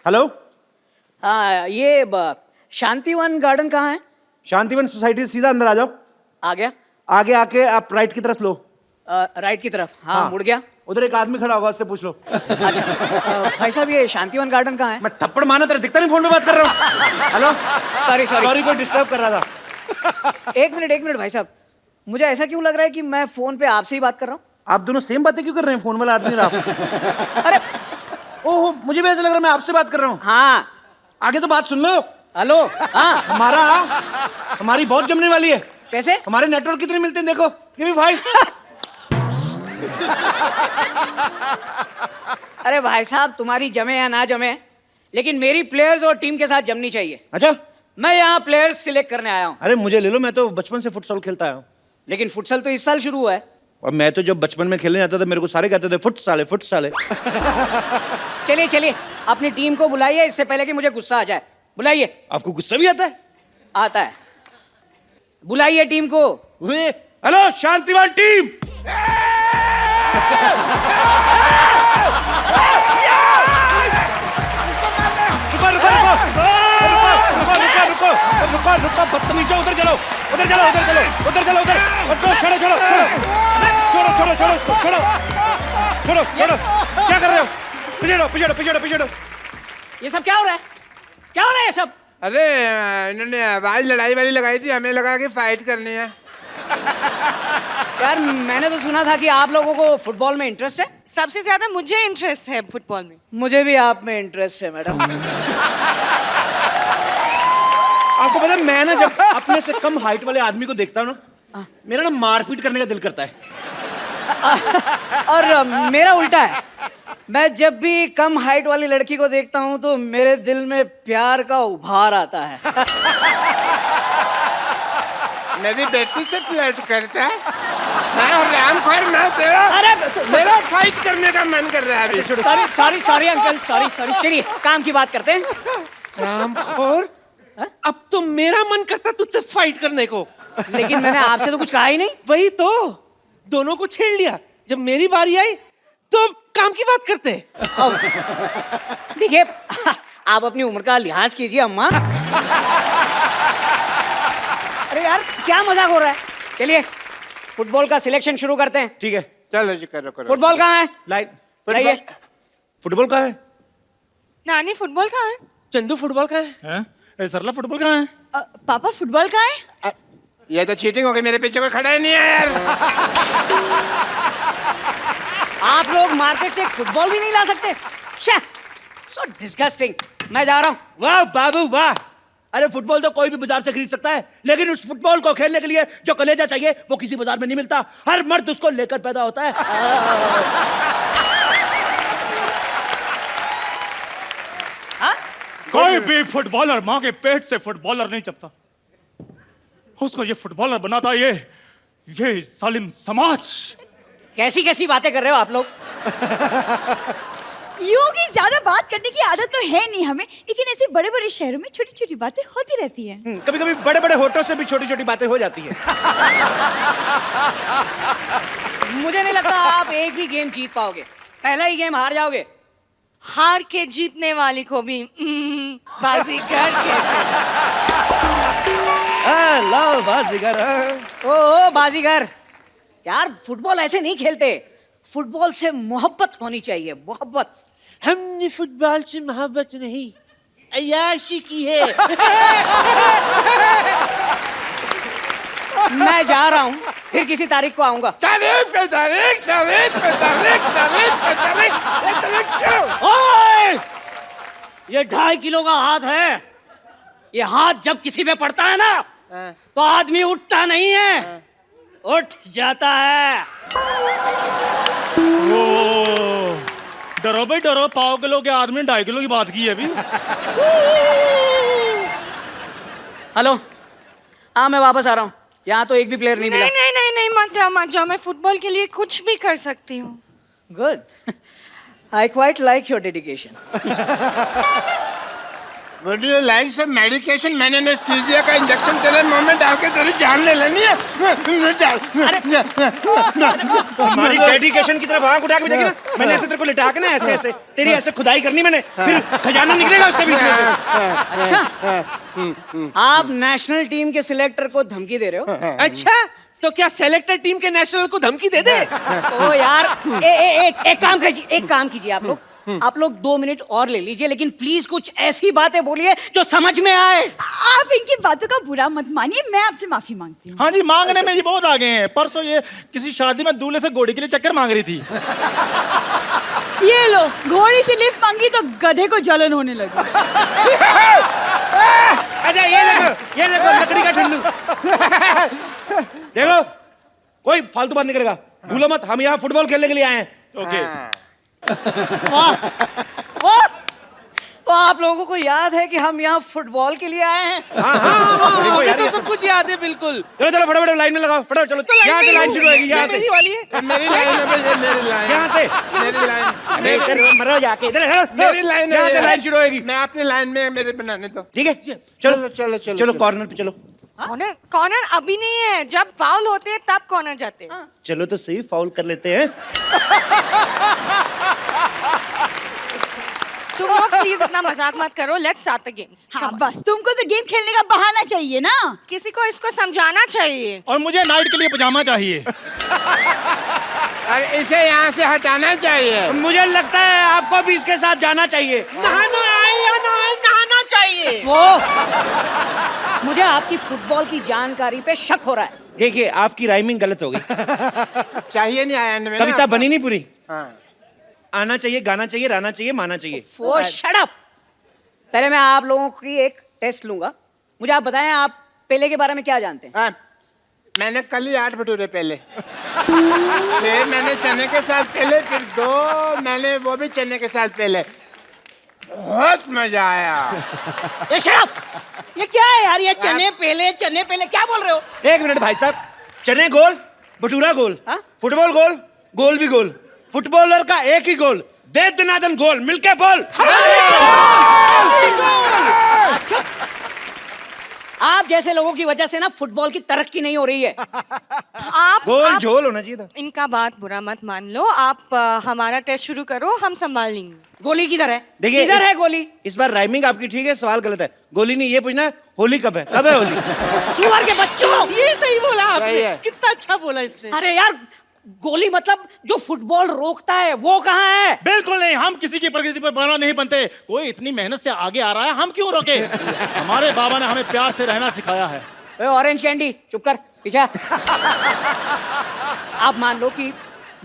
हेलो, हाँ ये शांतिवन गार्डन कहाँ है? शांतिवन सोसाइटी से सीधा अंदर आ जाओ। आ गया। आगे आके आप राइट की तरफ लो। राइट की तरफ, हाँ मुड़ गया। उधर एक आदमी खड़ा होगा, उससे पूछ लो। भाई साहब ये शांतिवन गार्डन कहाँ है? मैं थप्पड़ मारना तेरा दिखता नहीं, फोन पे बात कर रहा हूँ। हेलो, सॉरी सॉरी कोई डिस्टर्ब कर रहा था। एक मिनट भाई साहब, मुझे ऐसा क्यों लग रहा है कि मैं फोन पे आपसे ही बात कर रहा हूँ? आप दोनों सेम बातें क्यों कर रहे हैं? फोन वाला आदमी आप। अरे ओहो, मुझे भी ऐसा लग रहा है मैं आपसे बात कर रहा हूँ। हाँ आगे तो बात सुन लो। हेलो, हाँ हमारी बहुत जमने वाली है। कैसे? हमारे नेटवर्क कितने मिलते हैं देखो, गिव मी 5। अरे भाई साहब तुम्हारी जमे या ना जमे, लेकिन मेरी प्लेयर्स और टीम के साथ जमनी चाहिए। अच्छा, मैं यहाँ प्लेयर्स सिलेक्ट करने आया हूँ। अरे मुझे ले लो, मैं तो बचपन से फुटसॉल खेलता आया हूँ। लेकिन फुटसल तो इस साल शुरू हुआ है। और मैं तो जब बचपन में खेलने जाता था मेरे को सारे कहते थे फुट साले फुट साले। चलिए चलिए अपनी टीम को बुलाइए, इससे पहले कि मुझे गुस्सा आ जाए। बुलाइए। आपको गुस्सा भी आता है? आता है। बुलाइए टीम को। Hello Shantivan team. रुको, बदतमीजो, उधर चलो। छोड़ो। क्या कर रहे हो? पिछड़ो। ये सब क्या हो रहा है? ये सब? अरे इन्होंने आवाज लड़ाई वाली लगाई थी, हमें लगा कि फाइट करनी है। यार मैंने तो सुना था कि आप लोगों को फुटबॉल में इंटरेस्ट है। सबसे ज्यादा मुझे इंटरेस्ट है फुटबॉल में। मुझे भी आप में इंटरेस्ट है मैडम। आपको पता है मैं ना जब अपने से कम हाइट वाले आदमी को देखता हूँ ना, मेरा ना मारपीट करने का दिल करता है। और मेरा उल्टा है, मैं जब भी कम हाइट वाली लड़की को देखता हूँ तो मेरे दिल में प्यार का उभार आता है। मेरी बेटी से फ्लर्ट करता है? मैं रामखोर ना तेरा। अरे मेरा फाइट करने का मन कर रहा है अभी। Sorry uncle, sorry. चलिए काम की बात करते हैं। रामखोर, अब तो मेरा मन करता तुझसे फाइट करने को। लेकिन मैंने आपसे तो कुछ कहा ही नहीं। वही तो, दोनों को छेड़ लिया। जब मेरी बारी आई तो काम की बात करते। देखिए आप अपनी उम्र का लिहाज कीजिए अम्मा। अरे यार क्या मजाक हो रहा है? चलिए फुटबॉल का सिलेक्शन शुरू करते हैं। ठीक है, चलो जी करो। फुटबॉल कहाँ है? लाइट। फुटबॉल कहाँ है? नानी फुटबॉल कहाँ है? चंदू फुटबॉल कहाँ है? सरला फुटबॉल कहाँ है? पापा फुटबॉल कहाँ है? ये तो चीटिंग हो गई, मेरे पीछे कोई खड़ा ही नहीं है यार। आप लोग मार्केट से फुटबॉल भी नहीं ला सकते? So disgusting. मैं जा रहा हूँ। वाह बाबू वाह। अरे फुटबॉल तो कोई भी बाजार से खरीद सकता है, लेकिन उस फुटबॉल को खेलने के लिए जो कलेजा चाहिए वो किसी बाजार में नहीं मिलता। हर मर्द उसको लेकर पैदा होता है। कोई भी फुटबॉलर माँ के पेट से फुटबॉलर नहीं जपता, उसको ये फुटबॉलर बनाता ये जालिम समाज। कैसी कैसी बातें कर रहे हो आप लोग? यूं की ज्यादा बात करने की आदत तो है नहीं हमें, लेकिन ऐसे बड़े बड़े शहरों में छोटी छोटी बातें होती रहती हैं। कभी कभी बड़े बड़े होठों से भी छोटी छोटी बातें हो जाती हैं। मुझे नहीं लगता आप एक भी गेम जीत पाओगे, पहला ही गेम हार जाओगे। हार के जीतने वाली को भी बाजीगर कहते हैं। लो बाजीगर। ओ बाजीगर, यार फुटबॉल ऐसे नहीं खेलते, फुटबॉल से मोहब्बत होनी चाहिए, मोहब्बत। हमने फुटबॉल से मोहब्बत नहीं, अय्याशी की है। मैं जा रहा हूँ, फिर किसी तारीख को आऊंगा। तारीख क्यों? ओए! ये 2.5 किलो का हाथ है, ये हाथ जब किसी पे पड़ता है ना तो आदमी उठता नहीं है, उठ जाता है। ओ, डरो भाई डरो, 1.5 किलो के आदमी ने 2.5 किलो की बात की है अभी। हेलो, हाँ मैं वापस आ रहा हूँ। यहाँ तो एक भी प्लेयर नहीं मिला। नहीं मत जाओ, मैं फुटबॉल के लिए कुछ भी कर सकती हूँ। Good, I quite like your dedication. Would you like some medication? मैंने एनेस्थीसिया का इंजेक्शन तेरे मुंह में डाल के तेरी जान ले लेनी है। हमारी डेडिकेशन की तरफ आंख उठा के देखी ना, मैंने ऐसे तेरे को लिटा के ना ऐसे ऐसे तेरी ऐसे खुदाई करनी मैंने, फिर खजाना निकलेगा उसके बीच में से। अच्छा, आप नेशनल टीम के सिलेक्टर को धमकी दे रहे हो? अच्छा, तो क्या सेलेक्टर टीम के नेशनल को धमकी दे दे? ओ यार, एक काम कीजिए आप लोग 2 मिनट और ले लीजिए, लेकिन प्लीज कुछ ऐसी बातें बोलिए जो समझ में आए। आप इनकी बातों का बुरा मत मानिए, मैं आपसे माफी मांगती हूँ। हाँ जी, मांगने में ये बहुत आगे हैं। परसों ये किसी शादी में दूल्हे से घोड़ी के लिए चक्कर मांग रही थी। ये लो, घोड़ी से लिफ्ट मांगी तो गधे को जलन होने लगी। अच्छा ये देखो लकड़ी का ठंडू। देखो, कोई फालतू बात नहीं करेगा, भूलो मत, हम यहाँ फुटबॉल खेलने के लिए आए हैं। ओके। वाह, आप लोगों को याद है कि हम यहाँ फुटबॉल के लिए आए हैं? मुझे तो सब कुछ याद है बिल्कुल। चलो फटाफट लाइन में लगाओ, फटाफट चलो, यहाँ से लाइन शुरू होगी। यहाँ से मेरी वाली है, मेरी लाइन है भाई, मेरी लाइन। यहाँ से मेरी लाइन, मरो जाके इधर। मेरी लाइन है, यहाँ से लाइन शुरू होगी। मैं अपनी लाइन में मेरे बनाने दो। ठीक है, चलो कॉर्नर पे चलो। कॉर्नर अभी नहीं है, जब फाउल होते हैं तब कॉर्नर जाते हैं। चलो तो सही, फाउल कर लेते हैं। तुम लोग प्लीज इतना मजाक मत करो, लेट्स स्टार्ट द गेम। हाँ बस, तुमको तो गेम खेलने का बहाना चाहिए ना, किसी को इसको समझाना चाहिए। और मुझे नाइट के लिए पजामा चाहिए। और इसे यहाँ से हटाना चाहिए। मुझे लगता है आपको भी इसके साथ जाना चाहिए। नहाना चाहिए। वो मुझे आपकी फुटबॉल की जानकारी पे शक हो रहा है। देखिए, आपकी राइमिंग गलत हो गई। चाहिए नहीं आया में, कविता बनी नहीं पूरी। हाँ। आना चाहिए, गाना चाहिए, रहना चाहिए, माना चाहिए। वो शट अप। पहले मैं आप लोगों की एक टेस्ट लूंगा। मुझे आप बताएं, आप पेले के बारे में क्या जानते हैं? मैंने कल ही 8 भटूरे पहले, फिर मैंने चने के साथ पहले, फिर 2 मैंने वो भी चने के साथ पहले। बहुत मजा आया। ये शट अप! ये क्या है यार, ये चने पहले क्या बोल रहे हो? 1 मिनट भाई साहब, चने गोल, भटूरा गोल, फुटबॉल गोल, गोल भी गोल, फुटबॉलर का एक ही गोल, दे दनादन गोल, मिलके बोल। आप जैसे लोगों की वजह से ना फुटबॉल की तरक्की नहीं हो रही है। आप गोल झोल होना चाहिए था। इनका बात बुरा मत मान लो, आप हमारा टेस्ट शुरू करो, हम संभाल लेंगे। गोली किधर है? देखिए, किधर है गोली? इस बार राइमिंग आपकी ठीक है, सवाल गलत है। गोली नहीं, ये पूछना है होली कब है, कब है होली? सुअर के बच्चों, ये सही बोला आपने, कितना अच्छा बोला इसने। अरे यार, गोली मतलब जो फुटबॉल रोकता है वो कहाँ है? बिल्कुल नहीं, हम किसी की प्रकृति पर बना नहीं बनते। कोई इतनी मेहनत से आगे आ रहा है, हम क्यों रोके? हमारे बाबा ने हमें प्यार से रहना सिखाया है। ऑरेंज कैंडी, चुप कर, पीछे। आप मान लो कि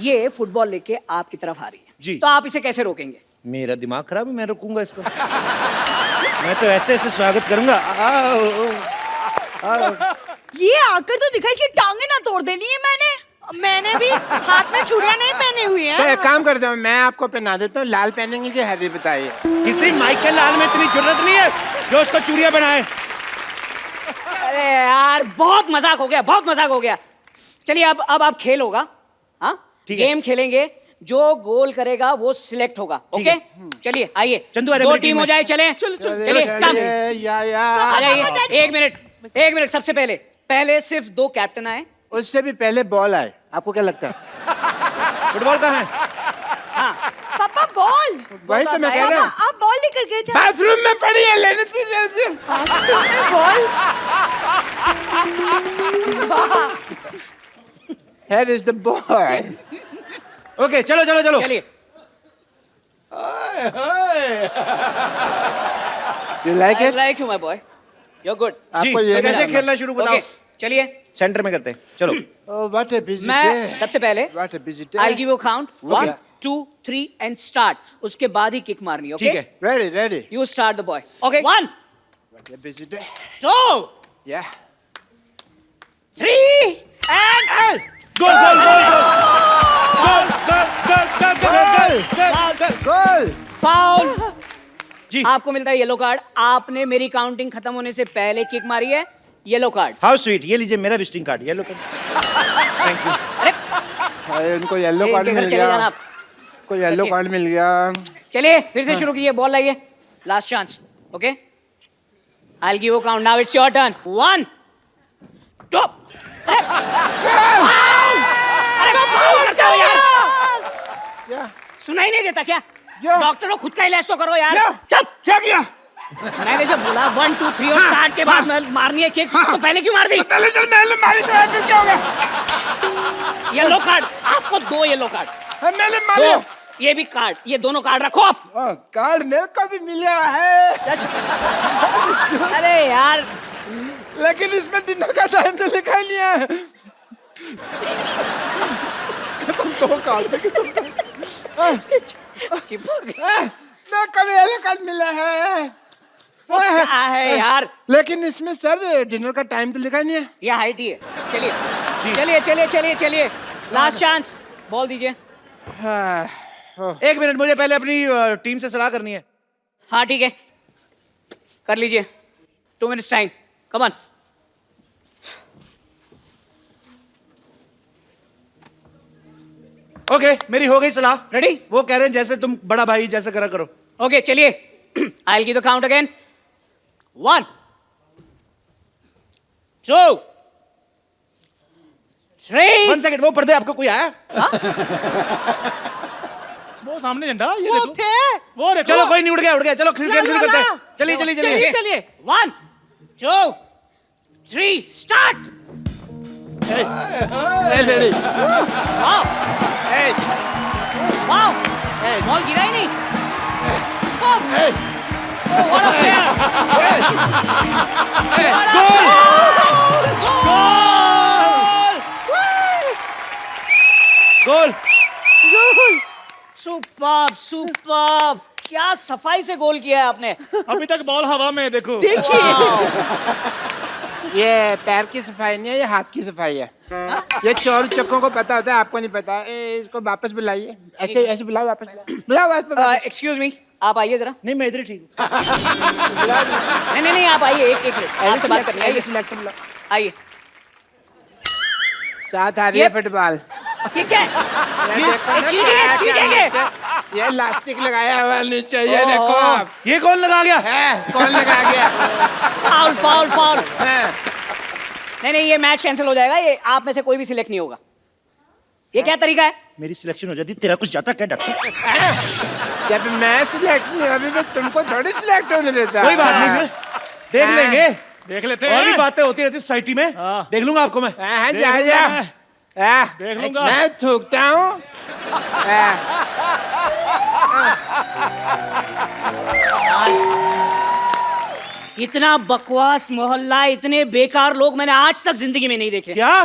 ये फुटबॉल लेके आपकी तरफ आ रही है जी, तो आप इसे कैसे रोकेंगे? मेरा दिमाग खराब है, मैं रोकूंगा इसको। मैं तो ऐसे ऐसे स्वागत करूंगा। ये आकर तो दिखा, इसकी टांगे ना तोड़ देनी है। मैंने भी हाथ में चूड़ियां नहीं पहनी हुई है। तो एक काम करता हूँ, मैं आपको पहना देता हूँ। लाल पहनेंगे कि हरी? बताइए। किसी माइकल लाल में इतनी जरूरत नहीं है जो उसको चूड़ियां बनाए। अरे यार, बहुत मजाक हो गया, बहुत मजाक हो गया। चलिए अब आप खेल होगा। हाँ, गेम खेलेंगे, जो गोल करेगा वो सिलेक्ट होगा। ओके, चलिए आइए, चंदू 2 टीम हो जाए। चले चलिए, आ जाइए। 1 मिनट, सबसे पहले सिर्फ 2 कैप्टन आए। उससे भी पहले बॉल आए। आपको क्या लगता है? फुटबॉल कहाँ है? हाँ पापा, बॉल। वही तो मैं कह रहा हूँ। आप बॉल लेकर गए थे। बाथरूम में पड़ी है, लेने से ball. Here is the ball. Okay, चलो चलिए। You like it? I like you, my boy. You're good. आपको ये कैसे खेलना शुरू बताओ? Okay, चलिए सेंटर में करते हैं, चलो। Oh, what a busy मैं day. सबसे पहले What a busy day. I'll give you a count. Okay. 1, 2, 3 and start. उसके बाद ही किक मारनी, okay? ठीक है। Ready. You start the boy. Okay. 1, What a busy day. 2, Yeah. 3 and goal goal goal goal goal foul. जी आपको मिलता है yellow card. आपने मेरी काउंटिंग खत्म होने से पहले किक मारी है, येलो कार्ड। हाउ स्वीट, ये लीजिए मेरा visiting card, yellow card. Thank you. अरे उनको येलो कार्ड इनके घर मिल चले जाना गया, आप। को येलो रखिए। कार्ड मिल गया। चलिए फिर से शुरू कीजिए, बॉल लाइए, last chance. Okay, I will give you count now, it's your turn. 1 2 अरे फाउल करते हो यार, सुनाई नहीं देता क्या? डॉक्टर को खुद का इलाज तो करो यार। चुप। क्या किया? मैंने जब बोला 1 2 3 और स्टार्ट के बाद मारनी है किक, तो पहले क्यों मार दी? पहले चल मैंने मारी तो फिर क्या हो गया? येलो कार्ड, आपको 2 येलो कार्ड। मैंने मारी। दो, ये भी कार्ड, ये दोनों कार्ड रखो आप। कार्ड मेरे को भी मिला है। अरे यार, लेकिन इसमें डिनर का टाइम तो लिखा ही नहीं है। तुम 2 कार्ड मैं कभी येलो कार्ड मिला है। क्या है यार? लेकिन इसमें सर डिनर का टाइम तो लिखा ही नहीं है। ये हाइट ही है। चलिए चलिए चलिए चलिए चलिए, लास्ट चांस, बॉल दीजिए। एक मिनट, मुझे पहले अपनी टीम से सलाह करनी है। हाँ ठीक है, कर लीजिए। 2 minutes time, come on. Okay, मेरी हो गई सलाह। रेडी? वो कह रहे हैं जैसे तुम बड़ा भाई जैसे करा करो। ओके चलिए, I will give the count again. 1 2 3। 1 second, वो पर्दे आपको कोई आया? वो सामने झंडा, ये वो देखो। थे। वो देखो। चलो कोई नहीं, उड़ गया। चलो खेल शुरू करते हैं। चलिए चलिए चलिए चलिए 1 2 3 start. Ready. Wow wow, ball गिरा ही नहीं। What a player! Goal! Superb superb, क्या सफाई से गोल किया है आपने। अभी तक बॉल हवा में है, देखो। ये पैर की सफाई नहीं है, ये हाथ की सफाई है। ये चोर चक्कों को पता होता है, आपको नहीं पता। इसको वापस बुलाइए, ऐसे ऐसे बुलाओ, वापस बुलाओ वापस। एक्सक्यूज मी, आप आइए जरा। नहीं, मैं इधर ही ठीक हूँ। नहीं नहीं आप आइए, एक मिनट आपसे बात करनी है। आइए सिलेक्टर बुलाओ। आइए। साथ आ रही है फुटबॉल। ठीक है, ये देखो ना, चीटिंग है। ये इलास्टिक लगाया हुआ नीचे, ये देखो आप। ये कौन लगा गया? है कौन लगा गया? Foul foul foul. है। नहीं नहीं, ये मैच कैंसिल हो जाएगा, ये आप में से कोई भी सिलेक्ट नहीं होगा। ये क्या तरीका है? मेरी सिलेक्शन हो जाती, तेरा कुछ जाता क्या डॉक्टर? जब मैं सिलेक्ट नहीं, अभी मैं तुमको थोड़ी सिलेक्ट होने देता। कोई बात नहीं, फिर देख लेंगे। देख लेते हैं। और भी बातें होती रहती सोसाइटी में। देख लूंगा आपको मैं। देख लूंगा। मैं थूकता हूँ। इतना बकवास मोहल्ला, इतने बेकार लोग मैंने आज तक जिंदगी में नहीं देखे। क्या?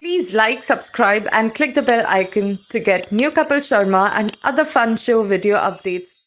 Please like, subscribe and click the bell icon to get new Kapil Sharma and other fun show video updates.